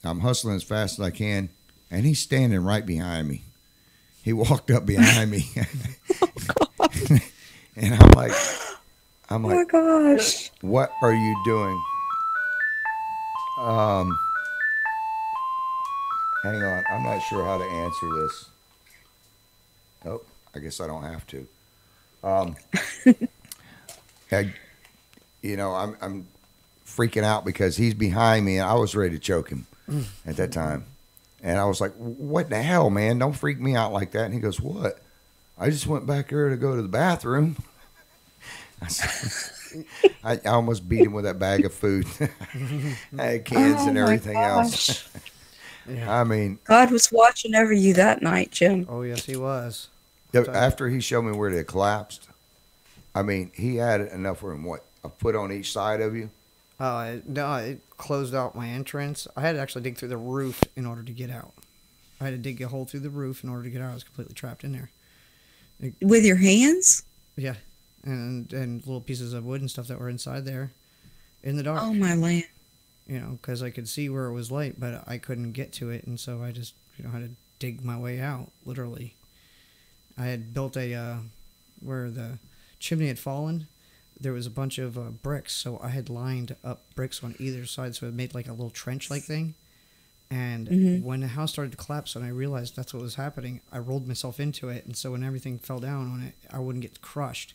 I'm hustling as fast as I can, and he's standing right behind me. He walked up behind me, and I'm like, oh my gosh, what are you doing? Hang on, I'm not sure how to answer this. Oh, I guess I don't have to. I'm freaking out because he's behind me, and I was ready to choke him at that time. And I was like, what the hell, man? Don't freak me out like that. And he goes, what? I just went back there to go to the bathroom. I almost beat him with that bag of food. I had cans and everything else. Yeah. I mean, God was watching over you that night, Jim. Oh, yes, he was. After he showed me where they collapsed, I mean, he had enough room, a foot on each side of you? No, it closed out my entrance. I had to actually dig through the roof in order to get out. I had to dig a hole through the roof in order to get out. I was completely trapped in there. With your hands? Yeah, and little pieces of wood and stuff that were inside there in the dark. Oh, my land. Because I could see where it was light, but I couldn't get to it, and so I just, had to dig my way out, literally. I had built where the chimney had fallen, there was a bunch of bricks, so I had lined up bricks on either side, so it made like a little trench-like thing. And when the house started to collapse and I realized that's what was happening, I rolled myself into it, and so when everything fell down on it, I wouldn't get crushed.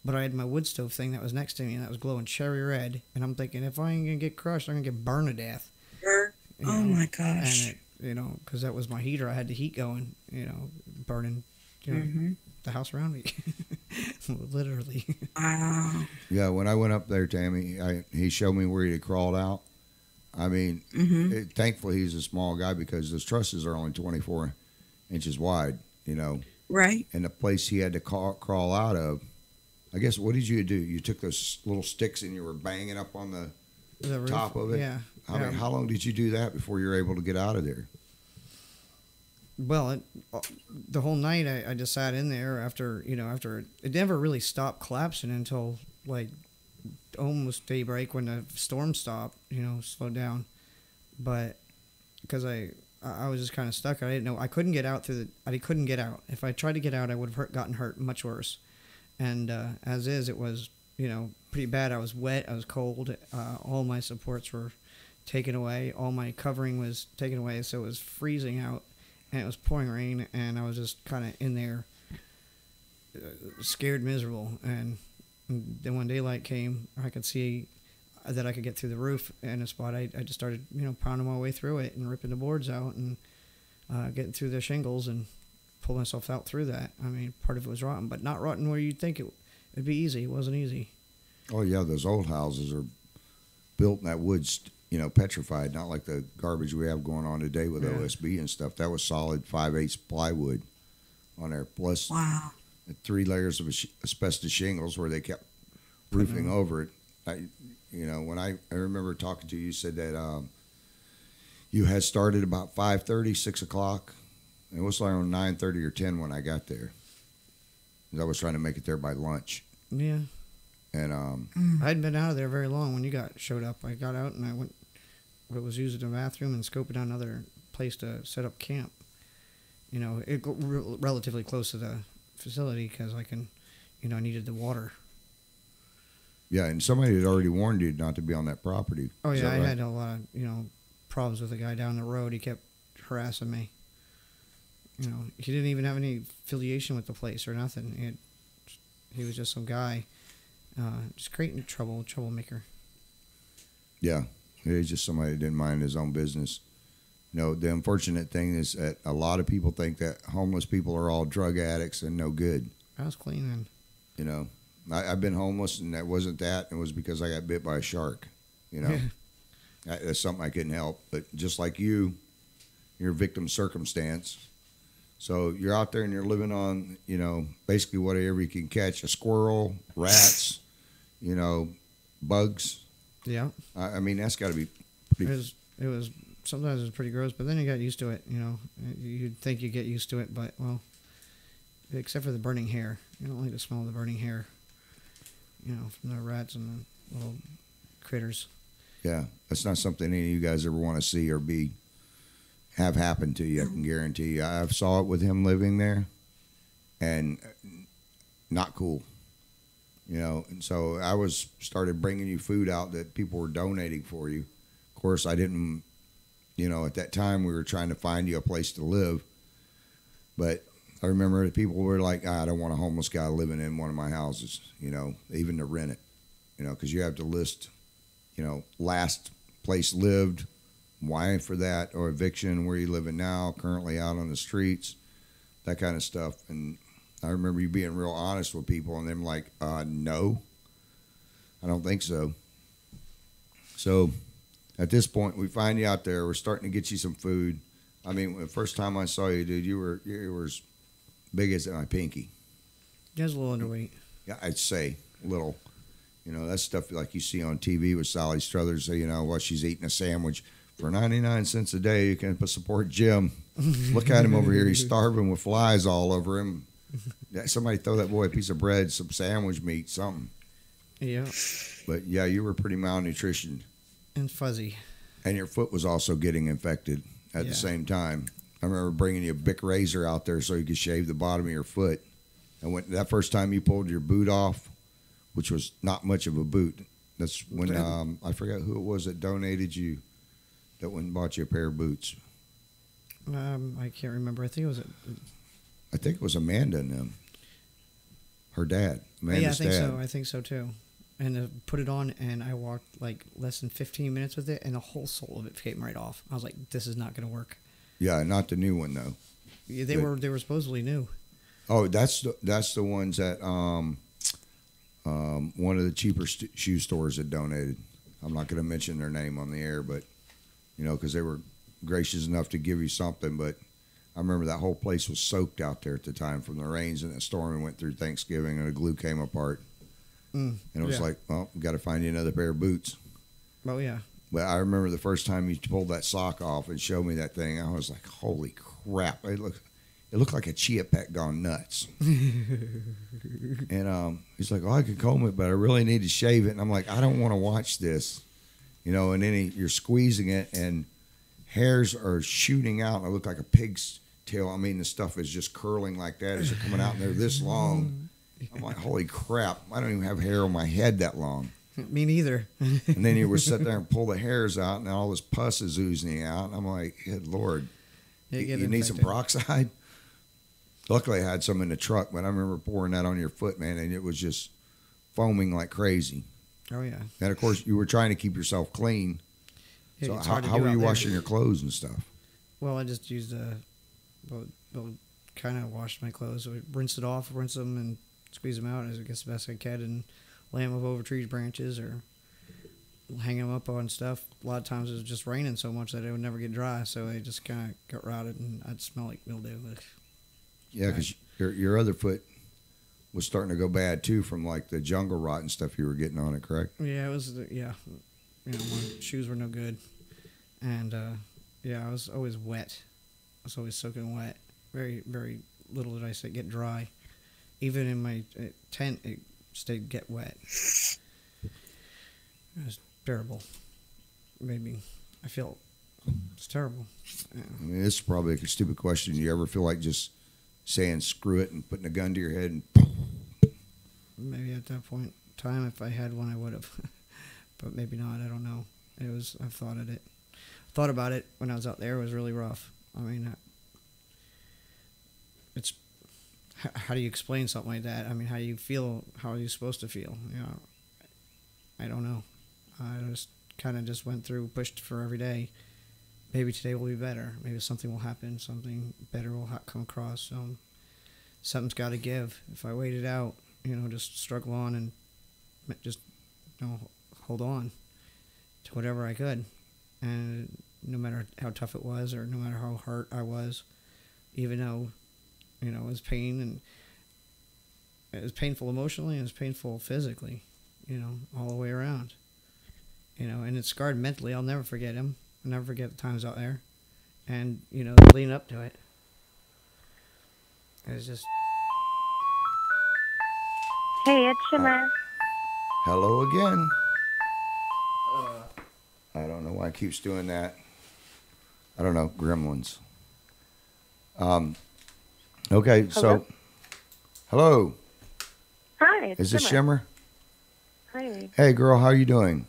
But I had my wood stove thing that was next to me, and that was glowing cherry red, and I'm thinking, if I ain't going to get crushed, I'm going to get burned to death. Oh, my gosh. And because that was my heater, I had the heat going, burning, the house around me. Literally. Wow. Yeah, when I went up there, Tammy, he showed me where he had crawled out. I mean, thankfully he's a small guy because those trusses are only 24 inches wide, Right. And the place he had to crawl out of, I guess, what did you do? You took those little sticks and you were banging up on the roof, top of it? Yeah. I mean, how long did you do that before you were able to get out of there? Well, the whole night I just sat in there after it never really stopped collapsing until like almost daybreak when the storm stopped, slowed down. But because I was just kind of stuck. I didn't know. I couldn't get out I couldn't get out. If I tried to get out, I would have gotten hurt much worse. And as is, it was, pretty bad. I was wet. I was cold. All my supports were taken away. All my covering was taken away. So it was freezing out, and it was pouring rain, and I was just kind of in there, scared, miserable. And then when daylight came, I could see that I could get through the roof in a spot. I just started, pounding my way through it and ripping the boards out and getting through the shingles and pull myself out through that. I mean, part of it was rotten, but not rotten where you'd think it'd be easy. It wasn't easy. Oh, yeah, those old houses are built in that wood's, petrified, not like the garbage we have going on today with OSB and stuff. That was solid 5/8 plywood on there, plus 3 layers of asbestos shingles where they kept roofing over it. When I remember talking to you, you said that you had started about 5:30, 6 o'clock. It was like around 9:30 or 10 when I got there. I was trying to make it there by lunch. Yeah. And I hadn't been out of there very long when you showed up. I got out and I was using the bathroom and scoping out another place to set up camp. It relatively close to the facility because I needed the water. Yeah, and somebody had already warned you not to be on that property. Oh, yeah, I right? had a lot of, problems with the guy down the road. He kept harassing me. He didn't even have any affiliation with the place or nothing. He was just some guy, just creating troublemaker. Yeah, he's just somebody that didn't mind his own business. The unfortunate thing is that a lot of people think that homeless people are all drug addicts and no good. I was clean then. I've been homeless, and that wasn't that. It was because I got bit by a shark. That's something I couldn't help. But just like you're a victim circumstance. So you're out there and you're living on, basically whatever you can catch: a squirrel, rats, bugs. Yeah. I mean, that's got to be pretty. It was sometimes it was pretty gross, but then you got used to it. You'd think you get used to it, but well, except for the burning hair, you don't like the smell of the burning hair. From the rats and the little critters. Yeah, that's not something any of you guys ever want to see or have happen to you. I can guarantee you. I saw it with him living there, and not cool. And so I started bringing you food out that people were donating for you. Of course, I didn't. At that time we were trying to find you a place to live, but I remember the people were like, I don't want a homeless guy living in one of my houses. Even to rent it. Because you have to list. Last place lived, why for that, or eviction, where you living now, currently out on the streets, that kind of stuff. And I remember you being real honest with people, and them like, no, I don't think so. So at this point, we find you out there. We're starting to get you some food. I mean, the first time I saw you, dude, you were as big as my pinky. You was a little underweight. Yeah, I'd say a little. That stuff like you see on TV with Sally Struthers. So, she's eating a sandwich for 99 cents a day. You can support Jim. Look at him over here. He's starving with flies all over him. Somebody throw that boy a piece of bread, some sandwich meat, something. Yeah. But, yeah, you were pretty malnutritioned. And fuzzy. And your foot was also getting infected at the same time. I remember bringing you a Bic razor out there so you could shave the bottom of your foot. And that first time you pulled your boot off, which was not much of a boot. That's when I forgot who it was that donated you, that went and bought you a pair of boots. I can't remember. I think it was Amanda and them. Her dad. Amanda's I think dad. so. I think so too. And put it on, and I walked like less than 15 minutes with it, and the whole sole of it came right off. I was like, "This is not going to work." Yeah, not the new one though. Yeah, they were supposedly new. Oh, that's the ones that one of the cheaper shoe stores had donated. I'm not going to mention their name on the air, but because they were gracious enough to give you something. But I remember that whole place was soaked out there at the time from the rains and the storm we went through Thanksgiving, and the glue came apart. And it was like, well, we got to find you another pair of boots. Oh yeah. But I remember the first time you pulled that sock off and showed me that thing, I was like, holy crap! It looked like a chia pet gone nuts. And he's like, oh, I could comb it, but I really need to shave it. And I'm like, I don't want to watch this. And then you're squeezing it, and hairs are shooting out. And it looked like a pig's tail. I mean, the stuff is just curling like that as they're coming out, and they're this long. I'm like, holy crap, I don't even have hair on my head that long. Me neither. And then you would sit there and pull the hairs out, and all this pus is oozing out. And I'm like, good Lord, you need some peroxide? Luckily, I had some in the truck, but I remember pouring that on your foot, man, and it was just foaming like crazy. Oh, yeah. And, of course, you were trying to keep yourself clean. Yeah, so how were you washing your clothes and stuff? Well, I just used kind of washed my clothes. So I rinse them, and squeeze them out as I guess the best I can, and lay them up over trees, branches, or hang them up on stuff. A lot of times it was just raining so much that it would never get dry, so they just kind of got rotted, and I'd smell like mildew. Yeah, because your other foot was starting to go bad too from like the jungle rot and stuff you were getting on it, correct? Yeah, it was. My shoes were no good, and I was always wet. I was always soaking wet. Very, very little did I get dry. Even in my tent, it stayed get wet. It was terrible. I feel it's terrible. Yeah. I mean, this is probably a stupid question. Do you ever feel like just saying screw it and putting a gun to your head and maybe at that point in time, if I had one, I would have. But maybe not. I don't know. I've thought of it. Thought about it when I was out there. It was really rough. I mean, it's how do you explain something like that? I mean, how do you feel? How are you supposed to feel? I don't know. I just kind of went through, pushed for every day, maybe today will be better. Maybe something will happen. Something better will come across. Something's got to give. If I wait it out, just struggle on and just, hold on to whatever I could. And no matter how tough it was or no matter how hurt I was, even though, it was pain and it was painful emotionally and it was painful physically, all the way around. And it's scarred mentally. I'll never forget him. I'll never forget the times out there. And, leading up to it. It was just... Hey, it's Shimmer. Hello again. I don't know why it keeps doing that. I don't know, gremlins. Okay, so... Hello. Hi, it's Is this Shimmer? Hi. Hey, girl, how are you doing?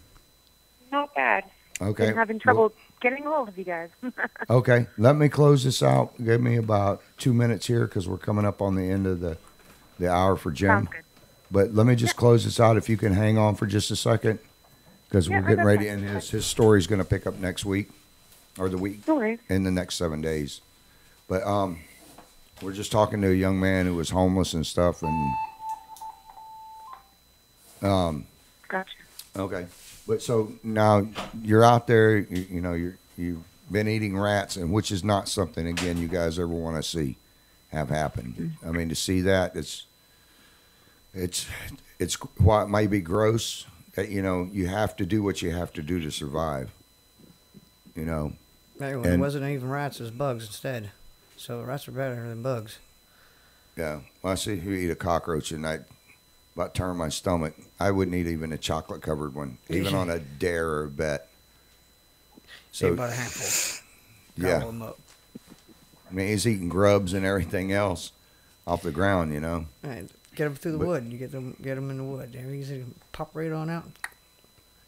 Not bad. Okay. Been having trouble getting a hold of you guys. Okay, let me close this out. Give me about 2 minutes here because we're coming up on the end of the hour for Jim. Sounds good. But let me just close this out if you can hang on for just a second because we're getting ready and his story's going to pick up next week or the week in the next 7 days. But we're just talking to a young man who was homeless and stuff and Gotcha. okay. But so now you're out there, you've been eating rats, and which is not something again you guys ever want to see have happen. I mean, to see that it's while it might be gross, you have to do what you have to do to survive. Anyway, it wasn't even rats, it was bugs instead. So rats are better than bugs. Yeah. Well, I see you eat a cockroach and I about turn my stomach. I wouldn't eat even a chocolate covered one, even on a dare or a bet. So about a handful. Yeah. Gobble 'em up. I mean, he's eating grubs and everything else off the ground, Right. Get them through the wood. You get them in the wood. They're easy to pop right on out.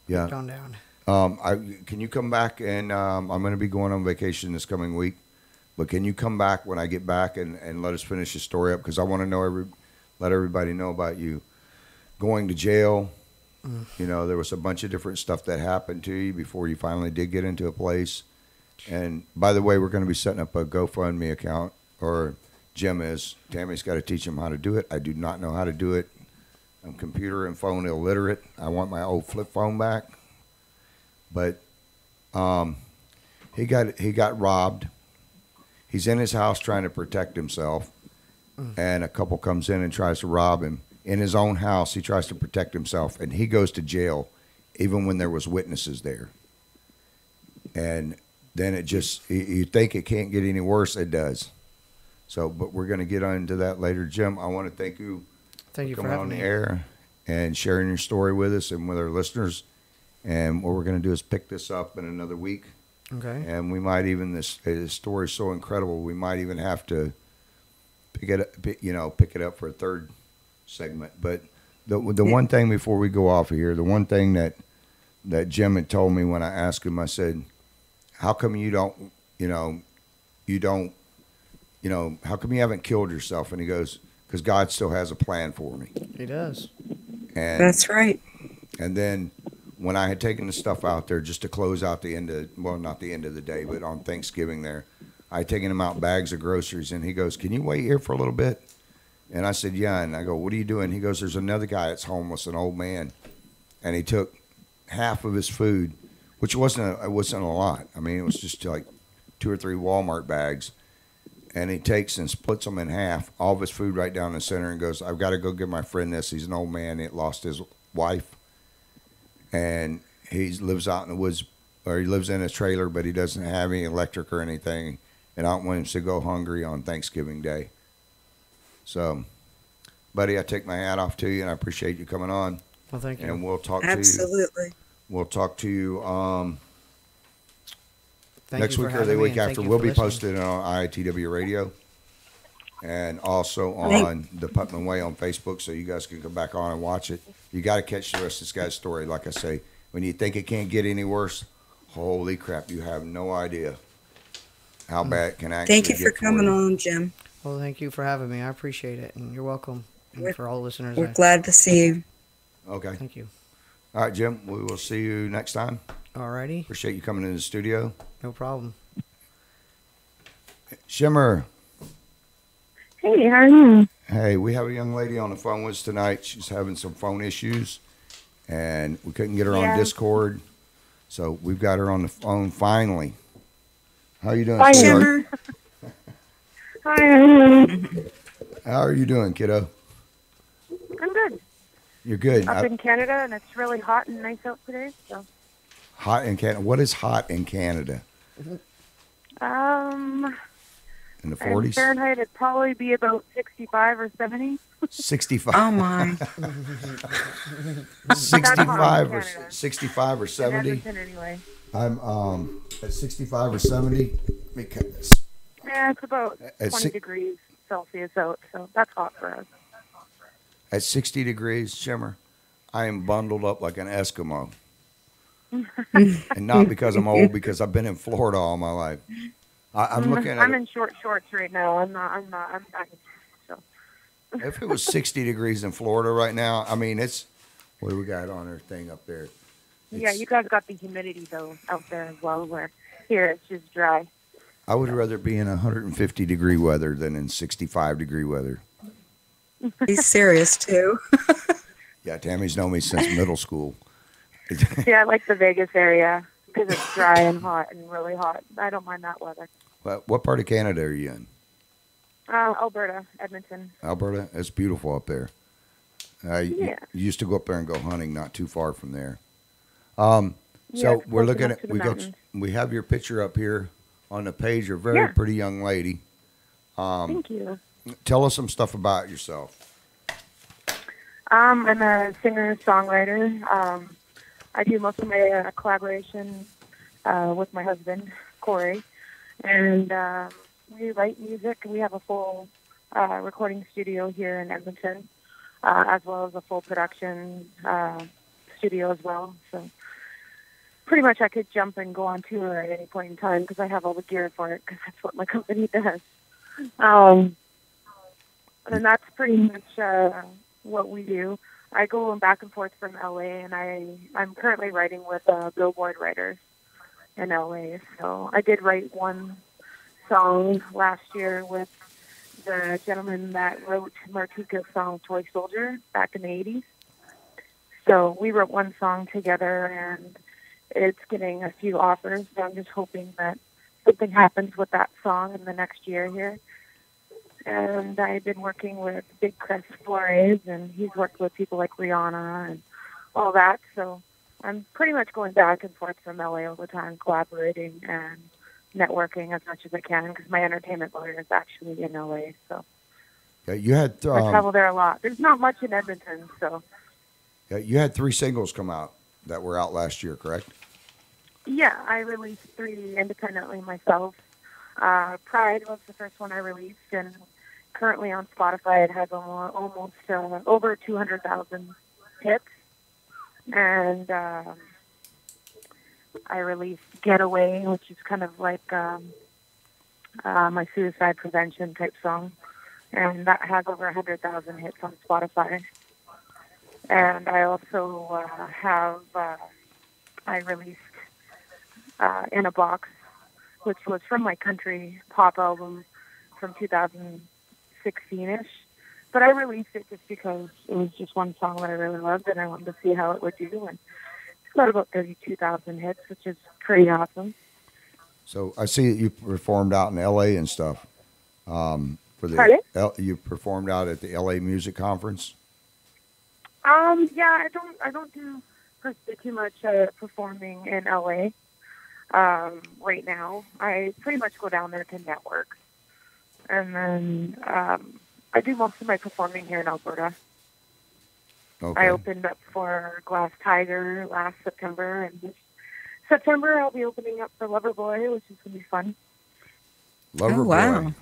Yeah. On down. Can you come back and I'm going to be going on vacation this coming week, but can you come back when I get back and let us finish the story up because I want to let everybody know about you going to jail. There was a bunch of different stuff that happened to you before you finally did get into a place. And by the way, we're going to be setting up a GoFundMe account, or Jim is. Tammy's got to teach him how to do it. I do not know how to do it. I'm computer and phone illiterate. I want my old flip phone back. But he got robbed. He's in his house trying to protect himself. And a couple comes in and tries to rob him. In his own house, he tries to protect himself, and he goes to jail even when there was witnesses there. And then it just, you think it can't get any worse, it does. So, but we're going to get into that later. Jim, I want to thank you for coming having on the me. air and sharing your story with us and with our listeners. And what we're going to do is pick this up in another week. Okay. And we might even, this story is so incredible, we might even have to pick it up for a third segment. But the one thing before we go off of here, the one thing that Jim had told me when I asked him, I said, how come you don't, how come you haven't killed yourself? And he goes, because God still has a plan for me. He does. And That's right. And then when I had taken the stuff out there just to close out the end of, well, not the end of the day, but on Thanksgiving there, I had taken him out bags of groceries, and he goes, can you wait here for a little bit? And I said, yeah. And I go, what are you doing? He goes, there's another guy that's homeless, an old man. And he took half of his food, which wasn't a lot. I mean, it was just like 2 or 3 Walmart bags. And he takes and splits them in half, all of his food right down the center, and goes, I've got to go give my friend this. He's an old man. He lost his wife. And he lives out in the woods, or he lives in a trailer, but he doesn't have any electric or anything. And I don't want him to go hungry on Thanksgiving Day. So, buddy, I take my hat off to you, and I appreciate you coming on. Well, thank you. And we'll talk to you. Absolutely. We'll talk to you Thank next you for week or having the me, week and thank after. you We'll for be listening. posted on IITW Radio and also on the Putman Way on Facebook, so you guys can come back on and watch it. You got to catch the rest of this guy's story. Like I say, when you think it can't get any worse, holy crap, you have no idea how bad it can actually Thank you get for coming you. on, Jim. Well, thank you for having me. I appreciate it, and you're welcome. And for all the listeners, We're glad to see you. Okay. Thank you. All right, Jim, we will see you next time. Alrighty. Appreciate you coming in the studio. No problem. Shimmer. Hey, how are you? Hey, we have a young lady on the phone with us tonight. She's having some phone issues, and we couldn't get her on Discord, so we've got her on the phone finally. How you doing, Hi, sweetheart? Hi. How are you doing, kiddo? I'm good. You're good. Up in Canada, and it's really hot and nice out today. So. Hot in Canada. What is hot in Canada? In the 40s? In Fahrenheit, it'd probably be about 65 or 70. 65. Oh my. 65 or 70. In Edmonton, anyway. I'm at 65 or 70 because Yeah, it's about At 20 degrees Celsius out, so that's hot for us. at 60 degrees, Shimmer, I am bundled up like an Eskimo. And not because I'm old, because I've been in Florida all my life. I'm looking at I'm in short shorts right now. I'm not. So. If it was 60 degrees in Florida right now, I mean, it's, what do we got on our thing up there? Yeah, you guys got the humidity though out there as well. Where here it's just dry. I would rather be in 150 degree weather than in 65 degree weather. He's serious too. Yeah, Tammy's known me since middle school. Yeah, I like the Vegas area because it's dry and hot and really hot. I don't mind that weather. What part of Canada are you in? Alberta, Edmonton. Alberta? It's beautiful up there. You used to go up there and go hunting not too far from there. So we're looking at, we have your picture up here on the page. You're a very pretty young lady. Thank you. Tell us some stuff about yourself. I'm a singer-songwriter. I do most of my collaboration with my husband, Corey, and we write music. We have a full recording studio here in Edmonton, as well as a full production studio as well. So pretty much I could jump and go on tour at any point in time because I have all the gear for it because that's what my company does. And that's pretty much what we do. I go back and forth from LA, and I'm currently writing with Billboard writers in LA. So I did write one song last year with the gentleman that wrote Martika's song Toy Soldier back in the 80s. So we wrote one song together, and it's getting a few offers. So I'm just hoping that something happens with that song in the next year here. And I've been working with Big Crest Flores, and he's worked with people like Rihanna and all that. So I'm pretty much going back and forth from LA all the time, collaborating and networking as much as I can because my entertainment lawyer is actually in LA. So you had I travel there a lot. There's not much in Edmonton, so. You had 3 singles come out that were out last year, correct? Yeah, I released 3 independently myself. Pride was the first one I released, and currently on Spotify it has almost over 200,000 hits. And I released Getaway, which is kind of like my suicide prevention type song, and that has over 100,000 hits on Spotify. And I also have I released In a Box, which was from my country pop album from 2016-ish. But I released it just because it was just one song that I really loved, and I wanted to see how it would do. And it's got about 32,000 hits, which is pretty awesome. So I see that you performed out in L.A. and stuff. You performed out at the L.A. Music Conference? Yeah, I don't do per se too much performing in LA right now. I pretty much go down there to network, and then I do most of my performing here in Alberta. Okay. I opened up for Glass Tiger last September, and this September I'll be opening up for Loverboy, which is gonna be fun. Loverboy. Oh, wow.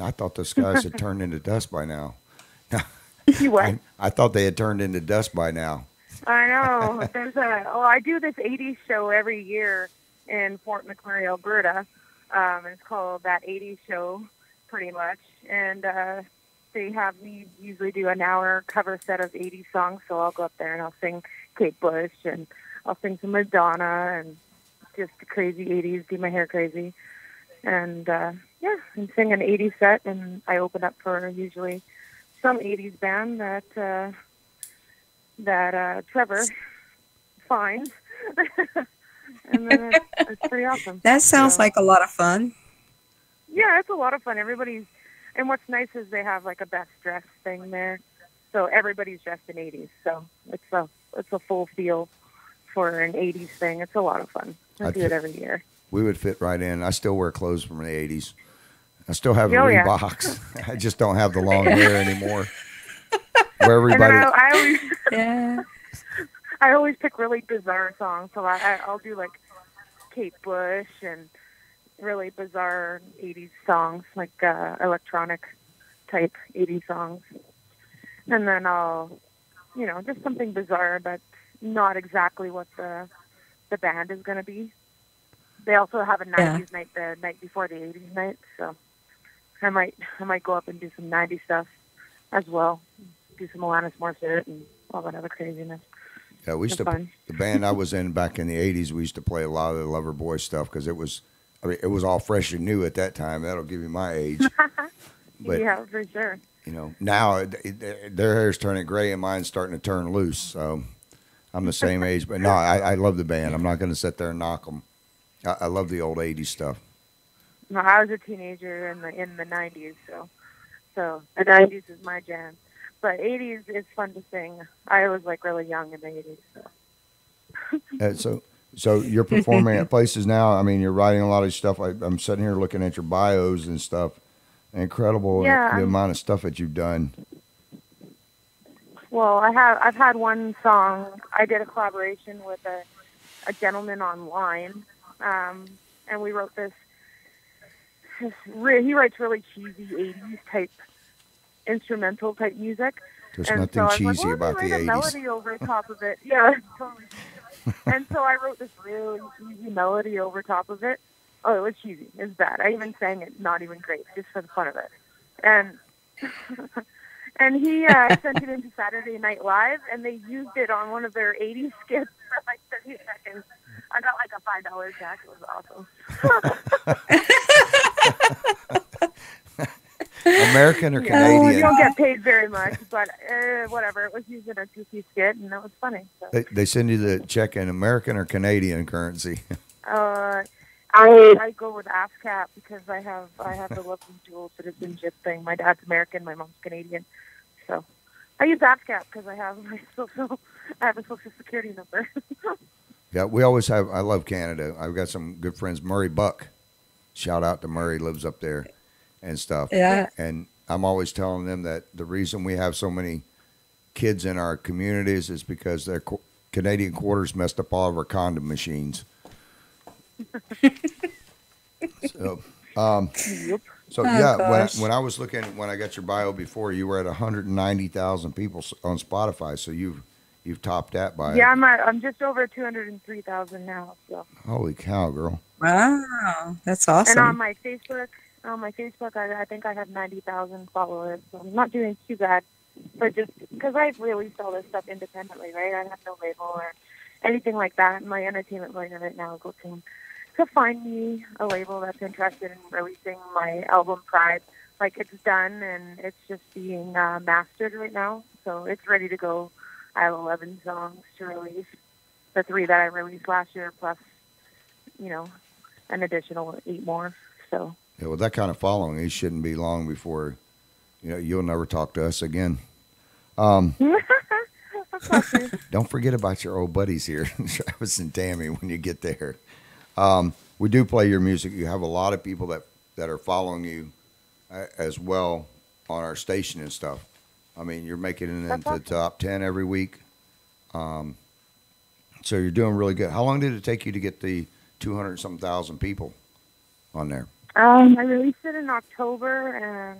I thought those guys had turned into dust by now. You what? I thought they had turned into dust by now. I know. I do this 80s show every year in Fort McMurray, Alberta. It's called That 80s Show, pretty much. And they have me usually do an hour cover set of 80s songs. So I'll go up there and I'll sing Kate Bush, and I'll sing some Madonna and just the crazy 80s, do my hair crazy. And yeah, and sing an 80s set, and I open up for usually some 80s band that Trevor finds. And then it's pretty awesome. That sounds like a lot of fun. Yeah, it's a lot of fun. And what's nice is they have like a best dress thing there, so everybody's dressed in 80s. So it's a full feel for an 80s thing. It's a lot of fun. I do it every year. We would fit right in. I still wear clothes from the 80s. I still have Reeboks. Yeah. I just don't have the long hair anymore. Where everybody. I always, yeah. I always pick really bizarre songs. So I'll do like Kate Bush and really bizarre 80s songs, like electronic type 80s songs. And then I'll, just something bizarre, but not exactly what the band is going to be. They also have a 90s night the night before the 80s night, so I might go up and do some 90s stuff as well. Do some Alanis Morissette and all that other craziness. Yeah, we used to the band I was in back in the 80s. We used to play a lot of the Loverboy stuff because it was all fresh and new at that time. That'll give you my age. But, yeah, for sure. Now their hair's turning gray and mine's starting to turn loose. So I'm the same age. But no, I love the band. I'm not going to sit there and knock them. I love the old 80s stuff. No, I was a teenager in the 90s, so the 90s is my jam. But 80s is fun to sing. I was like really young in the 80s. So you're performing at places now. I mean, you're writing a lot of stuff. I'm sitting here looking at your bios and stuff. Incredible the amount of stuff that you've done. Well, I've had one song. I did a collaboration with a gentleman online, and we wrote this. He writes really cheesy 80s type instrumental type music. There's nothing cheesy about the 80s. Melody over top of it. Yeah, totally. And so I wrote this really cheesy melody over top of it. Oh, it was cheesy. It was bad. I even sang it not even great, just for the fun of it. And and he sent it into Saturday Night Live, and they used it on one of their 80s skits for like 30 seconds. I got like a $5 check. It was awesome. American or Canadian? You don't get paid very much, but whatever. It was used in a goofy skit, and that was funny. So. They send you the check in American or Canadian currency? I go with ASCAP because I have the lovely dual citizenship thing. My dad's American, my mom's Canadian, so I use ASCAP because I have a social security number. Yeah, we always have. I love Canada. I've got some good friends. Murray Buck, shout out to Murray, lives up there and stuff. Yeah. And I'm always telling them that the reason we have so many kids in our communities is because their Canadian quarters messed up all of our condom machines. So when I was looking, when I got your bio before, you were at 190,000 people on Spotify. So you've topped that by. Yeah, I'm just over 203,000 now. So. Holy cow, girl! Wow, that's awesome. And on my Facebook, I think I have 90,000 followers. So I'm not doing too bad, but just because I released all this stuff independently, right? I have no label or anything like that. My entertainment lawyer right now is looking to find me a label that's interested in releasing my album Pride. Like, it's done and it's just being mastered right now, so it's ready to go. I have 11 songs to release, the 3 that I released last year, plus, an additional 8 more. So yeah, with that kind of following, it shouldn't be long before you'll never talk to us again. Don't forget about your old buddies here, Travis and Tammy, when you get there. We do play your music. You have a lot of people that are following you as well on our station and stuff. I mean, you're making it into the top 10 every week. So you're doing really good. How long did it take you to get the 200-something thousand people on there? I released it in October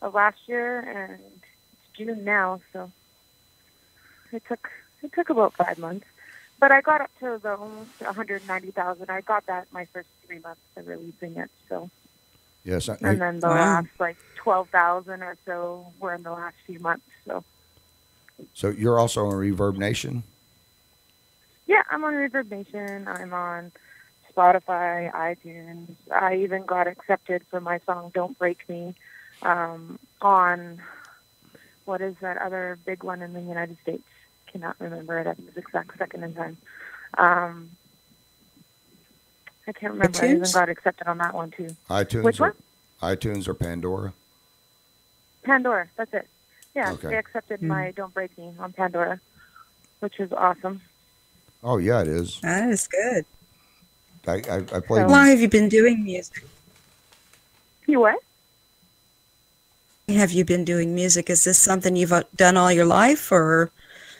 of last year, and it's June now, so it took about 5 months. But I got up to the almost 190,000. I got that my first 3 months of releasing it. So yes, and then the last 12,000 or so were in the last few months. So you're also on Reverb Nation? Yeah, I'm on Reverb Nation. I'm on Spotify, iTunes. I even got accepted for my song "Don't Break Me" on what is that other big one in the United States? Cannot remember it at this exact second in time. I can't remember. iTunes? I even got accepted on that one too. iTunes. Which one? iTunes or Pandora? Pandora. That's it. Yeah, Okay. they accepted my "Don't Break Me" on Pandora, which is awesome. Oh yeah, it is. That is good. I played. How long have you been doing music? You what? Have you been doing music? Is this something you've done all your life, or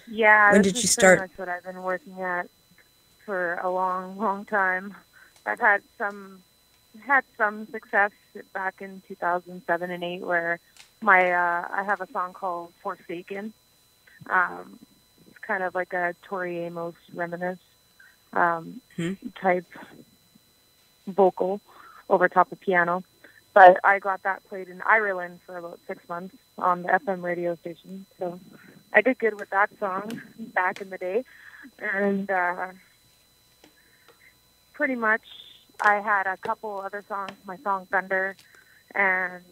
Yeah. when this did is you start? Pretty much what I've been working at for a long, long time. I've had some success back in 2007 and 8, where I have a song called "Forsaken." It's kind of like a Tori Amos reminisce type vocal over top of piano. But I got that played in Ireland for about 6 months on the FM radio station. So I did good with that song back in the day. And pretty much I had a couple other songs, my song "Thunder," and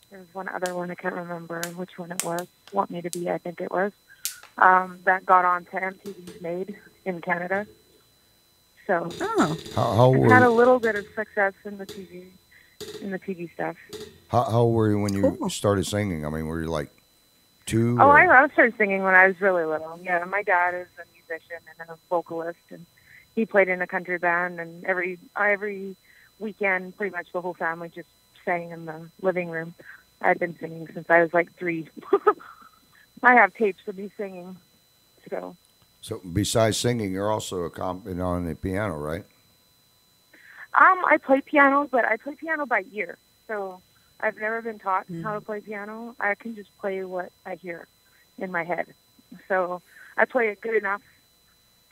there was one other one, I can't remember which one it was, "Want Me to Be," I think it was, that got on to MTV's Made in Canada. So How I had a little bit of success in the TV stuff. How old were you when you started singing? I mean, were you like 2? Oh, or- I started singing when I was really little. Yeah, my dad is a musician and a vocalist, and he played in a country band. And every weekend, pretty much the whole family just sang in the living room. I've been singing since I was like 3. I have tapes of me singing. So besides singing, you're also accompanying on the piano, right? I play piano, but I play piano by ear. So I've never been taught how to play piano. I can just play what I hear in my head. So I play it good enough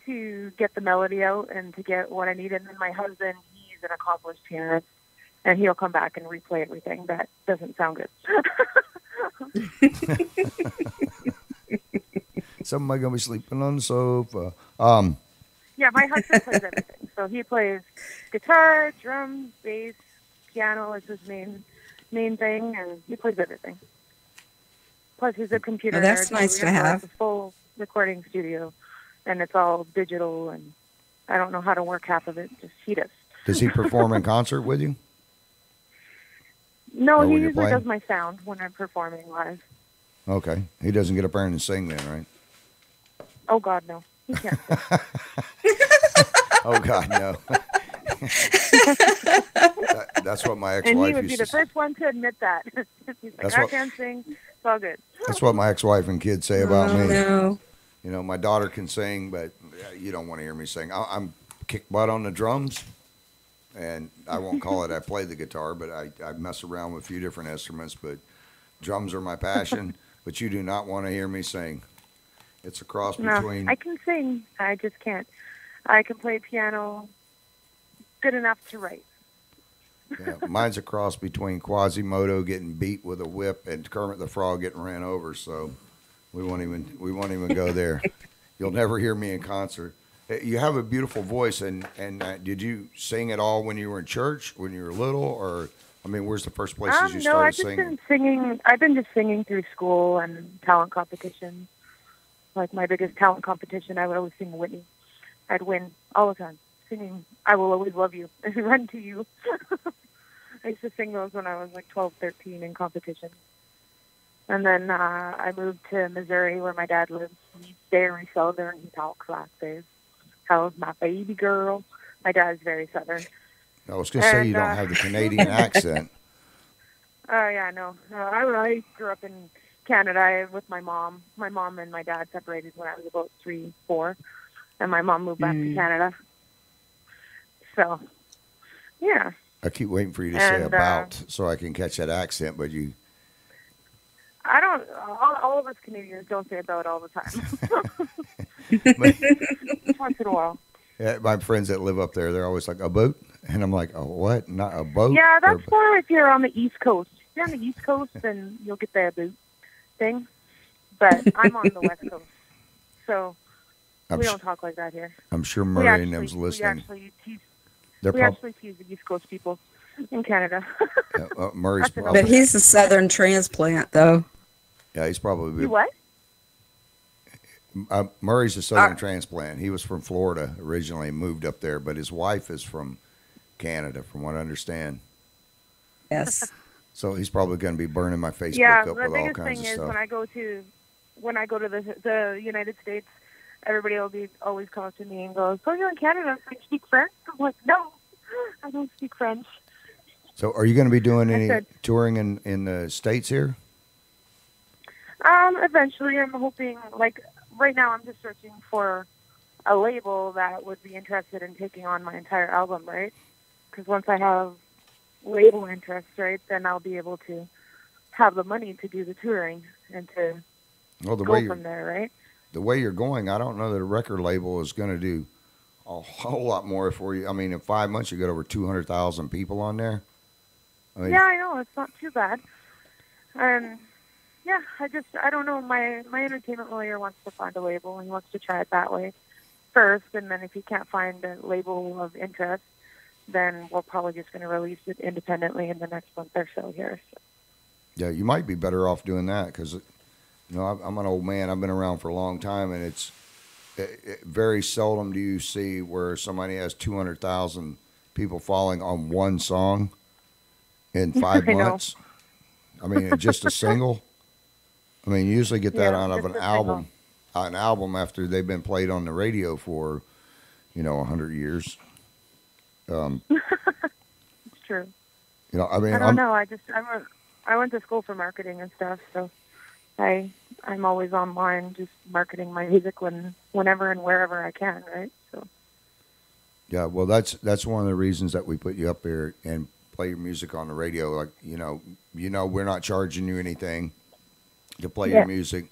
to get the melody out and to get what I need. And then my husband, he's an accomplished pianist, and he'll come back and replay everything that doesn't sound good. Somebody gonna be sleeping on the sofa. Yeah, my husband plays everything. So he plays guitar, drums, bass, piano is his main thing, and he plays everything. Plus, he's a computer Oh, that's nerd. nice So to we have. a full recording studio, and it's all digital, and I don't know how to work half of it. Just he does. Does he perform in concert with you? No, Or he when you're usually playing? does my sound when I'm performing live. Okay. He doesn't get up there and sing then, right? Oh, God, no. He can't. Oh, God, no. That's what my And he ex-wife would be used the to say. first one to admit that. He's like, That's I what- can't sing. It's all good. That's what my ex-wife and kids say about Oh, me. no. You know, my daughter can sing, but you don't want to hear me sing. I'm kick butt on the drums, and I won't call it I play the guitar, but I mess around with a few different instruments, but drums are my passion, but you do not want to hear me sing. It's a cross No, between... I can sing. I just can't. I can play piano good enough to write. Yeah, mine's a cross between Quasimodo getting beat with a whip and Kermit the Frog getting ran over, so we won't even go there. You'll never hear me in concert. You have a beautiful voice, and did you sing at all when you were in church, when you were little, or I mean, where's the first places you No, started I've just singing? been singing. I've been just singing through school and talent competitions. Like my biggest talent competition, I would always sing Whitney. I'd win all the time, singing "I Will Always Love You" and "Run to You." I used to sing those when I was like 12, 13 in competition. And then I moved to Missouri, where my dad lives. He's very Southern. He talks like this. "How's my baby girl?" My dad's very Southern. I was going to say and, you don't have the Canadian accent. Oh, yeah, no. I grew up in Canada with my mom. My mom and my dad separated when I was about 3, 4, and my mom moved back to Canada. So, yeah. I keep waiting for you to say And, about so I can catch that accent, but you... I don't, all of us Canadians don't say about all the time. Just once in a while. Yeah, my friends that live up there, they're always like, a boat? And I'm like, oh, what? Not a boat? Yeah, that's Or- for if you're on the East Coast. If you're on the East Coast, then you'll get the boot thing. But I'm on the West Coast. So We don't talk like that here. I'm sure Murray and them's listening. We actually tease the East Coast people in Canada. Murray's probably. But he's a Southern transplant, though. Yeah, he's probably. You what? Murray's a Southern transplant. He was from Florida originally, moved up there, but his wife is from Canada, from what I understand. Yes. So he's probably going to be burning my Facebook up with all kinds of stuff. Yeah, the biggest thing is when I go to the United States, everybody will always comes to me and goes, "So you're in Canada? So you speak French?" I'm like, "No, I don't speak French." So are you going to be doing any touring in the States here? Eventually, I'm hoping. Like right now, I'm just searching for a label that would be interested in taking on my entire album, right? Because once I have label interest, right, then I'll be able to have the money to do the touring and to go from there, right? The way you're going, I don't know that a record label is going to do a whole lot more for you. I mean, in 5 months, you got over 200,000 people on there. I mean, yeah, I know. It's not too bad. Yeah, I don't know. My entertainment lawyer wants to find a label, and he wants to try it that way first, and then if he can't find a label of interest, then we're probably just going to release it independently in the next month or so here. So. Yeah, you might be better off doing that because, I'm an old man. I've been around for a long time, and it's very seldom do you see where somebody has 200,000 people following on one song in 5 months. I mean, just a single. I mean, you usually get that out of an album after they've been played on the radio for, 100 years. It's true. I mean, I don't know. I went to school for marketing and stuff, so I'm always online, just marketing my music whenever and wherever I can, right? So. Yeah, well, that's one of the reasons that we put you up here and play your music on the radio. Like, we're not charging you anything to play your music.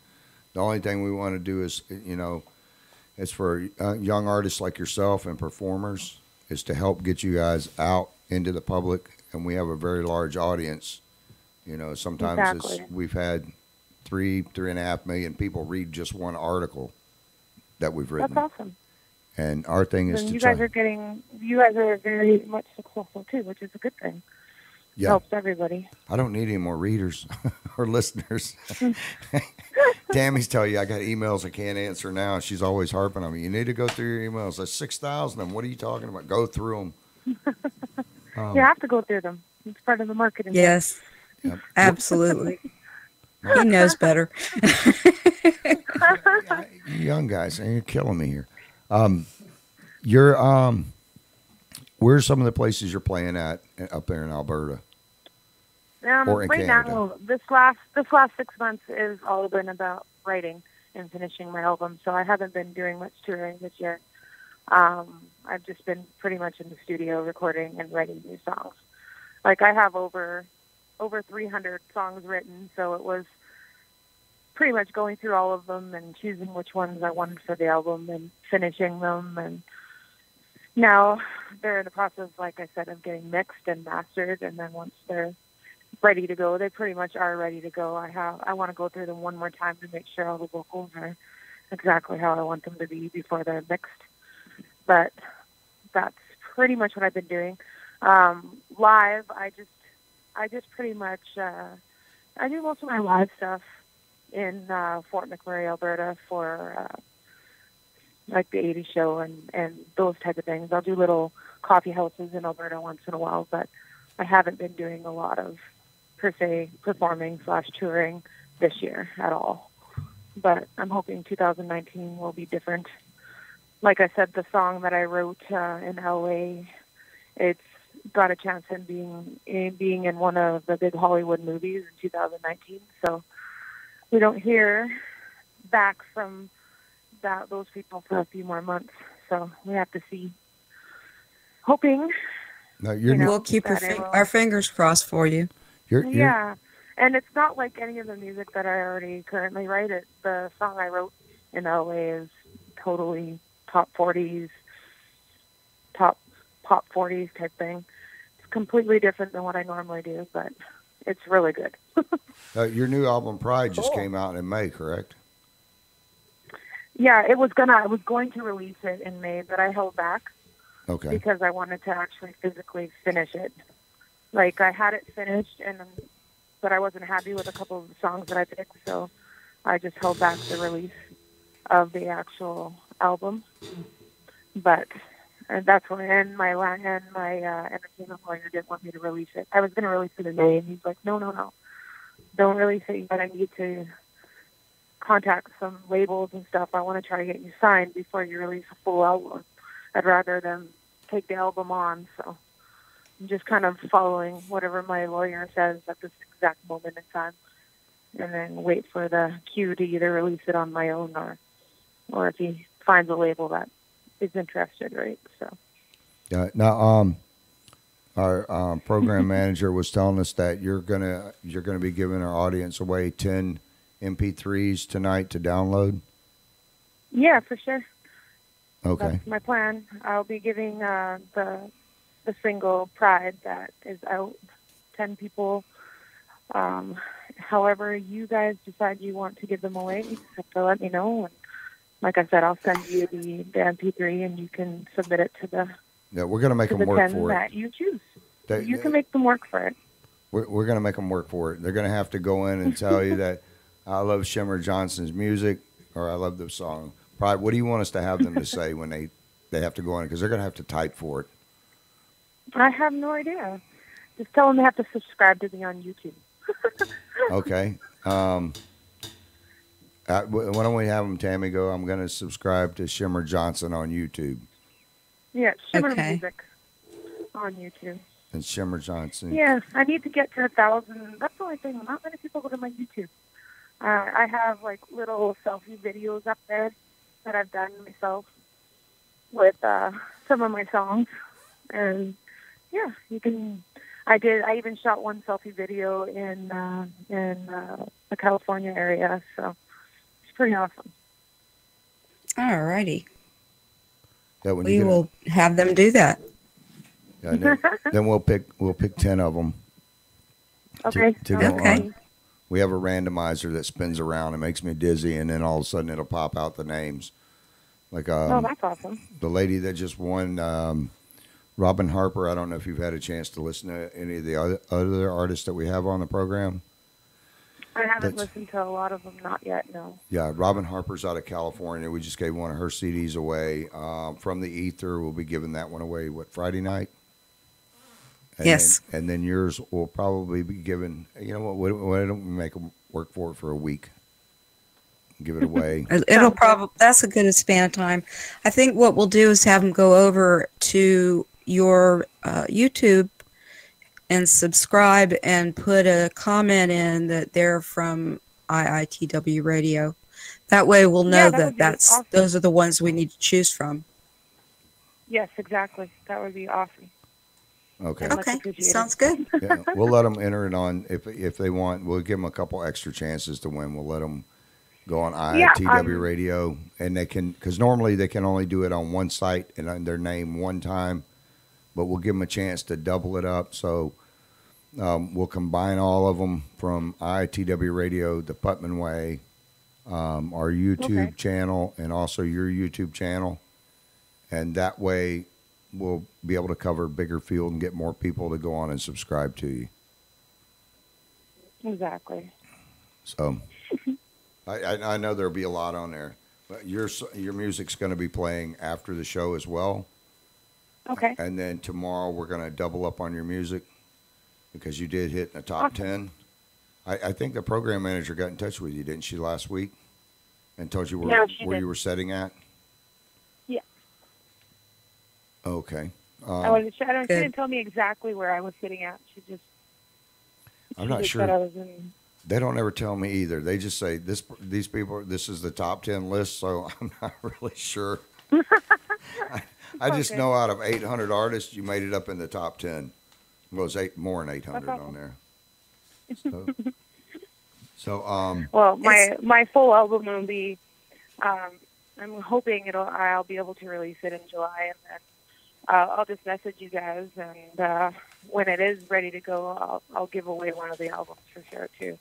The only thing we want to do is, it's for young artists like yourself and performers, is to help get you guys out into the public. And we have a very large audience. Sometimes we've had 3.5 million people read just one article that we've written. That's awesome. And our thing is you guys are very much successful too, which is a good thing. Yeah. It helps everybody. I don't need any more readers or listeners. Tammy's tell you I got emails I can't answer now. She's always harping on me. You need to go through your emails. There's 6,000 of them. What are you talking about? Go through them. You have to go through them. It's part of the marketing. Yes, absolutely. He knows better. You young guys, and you're killing me here. Where's some of the places you're playing at up there in Alberta? Or in right Canada? Now, this last 6 months has all been about writing and finishing my album. So I haven't been doing much touring this year. I've just been pretty much in the studio recording and writing new songs. Like I have over 300 songs written, so it was pretty much going through all of them and choosing which ones I wanted for the album and finishing them. And now they're in the process, like I said, of getting mixed and mastered. And then once they're ready to go, they pretty much are ready to go. I want to go through them one more time to make sure all the vocals are exactly how I want them to be before they're mixed. But that's pretty much what I've been doing. Live, I just pretty much I do most of my live stuff in Fort McMurray, Alberta for like the 80s show and those type of things. I'll do little coffee houses in Alberta once in a while, but I haven't been doing a lot of per se performing/touring this year at all. But I'm hoping 2019 will be different. Like I said, the song that I wrote in LA, it's got a chance in being in one of the big Hollywood movies in 2019. So we don't hear back from those people for a few more months. So we have to see. Hoping. No, we'll keep our fingers crossed for you. Yeah, and it's not like any of the music that I already currently write. The song I wrote in LA is totally top 40s type thing. It's completely different than what I normally do, but it's really good. Your new album, Pride, just came out in May, correct? Yeah, I was going to release it in May, but I held back. Okay. Because I wanted to actually physically finish it. Like, I had it finished, but I wasn't happy with a couple of the songs that I picked, so I just held back the release of the actual album. But that's when my entertainment lawyer didn't want me to release it. I was going to release it in May, and he's like, no, don't release it yet. I need to contact some labels and stuff. I want to try to get you signed before you release a full album. I'd rather them take the album on, so I'm just kind of following whatever my lawyer says at this exact moment in time, and then wait for the cue to either release it on my own or if he finds a label that is interested, right? So. Yeah. Now, our program manager was telling us that you're gonna be giving our audience away 10 MP3s tonight to download. Yeah, for sure. Okay. That's my plan. I'll be giving the single Pride that is out, 10 people. However you guys decide you want to give them away, you just have to let me know. And like I said, I'll send you the MP3 and you can submit it to the Yeah, we're going to make them work 10 for it. that you choose. You can make them work for it. We're going to make them work for it. They're going to have to go in and tell you that I love Shimmer Johnson's music or I love the song. Pride, what do you want us to have them to say when they have to go in? Because they're going to have to type for it. I have no idea. Just tell them they have to subscribe to me on YouTube. Okay. Why don't we have them, Tammy, go? I'm going to subscribe to Shimmer Johnson on YouTube. Yeah, Shimmer Music on YouTube. And Shimmer Johnson. Yeah, I need to get to 1,000. That's the only thing. Not many people go to my YouTube. I have like little selfie videos up there that I've done myself with some of my songs, and yeah, you can. I even shot one selfie video in the California area, so it's pretty awesome. All righty. Yeah, we will have them do that. Yeah, then we'll pick 10 of them. Okay. To go on. We have a randomizer that spins around and makes me dizzy, and then all of a sudden it'll pop out the names. Like that's awesome. The lady that just won, Robin Harper. I don't know if you've had a chance to listen to any of the other artists that we have on the program. I haven't listened to a lot of them, not yet, no. Yeah, Robin Harper's out of California. We just gave one of her CDs away. From the Ether, we'll be giving that one away, Friday night? And yes. And then yours will probably be given, you know what, why don't we make them work for it for a week? Give it away. It'll probably, that's a good span of time. I think what we'll do is have them go over to your YouTube and subscribe and put a comment in that they're from IITW Radio. That way we'll know awesome. Those are the ones we need to choose from. Yes, exactly. That would be awesome. Okay. Okay. Sounds good. Yeah, we'll let them enter it on if they want. We'll give them a couple extra chances to win. We'll let them go on IITW Radio, and they can, because normally they can only do it on one site and on their name one time, but we'll give them a chance to double it up. So we'll combine all of them from IITW Radio, the Putman Way, our YouTube channel, and also your YouTube channel, and that way we'll be able to cover a bigger field and get more people to go on and subscribe to you. Exactly. So I know there'll be a lot on there, but your music's going to be playing after the show as well. Okay. And then tomorrow we're going to double up on your music because you did hit in the top 10. I think the program manager got in touch with you, didn't she, last week? And told you where you were setting at? Yeah. Okay. She didn't tell me exactly where I was sitting at. I'm not sure. I was in. They don't ever tell me either. They just say these people. This is the top 10 list, so I'm not really sure. I just know out of 800 artists, you made it up in the top 10. Well, it's more than 800 on there. Well, my full album will be. I'm hoping I'll be able to release it in July, and then I'll just message you guys, and when it is ready to go, I'll give away one of the albums for sure too.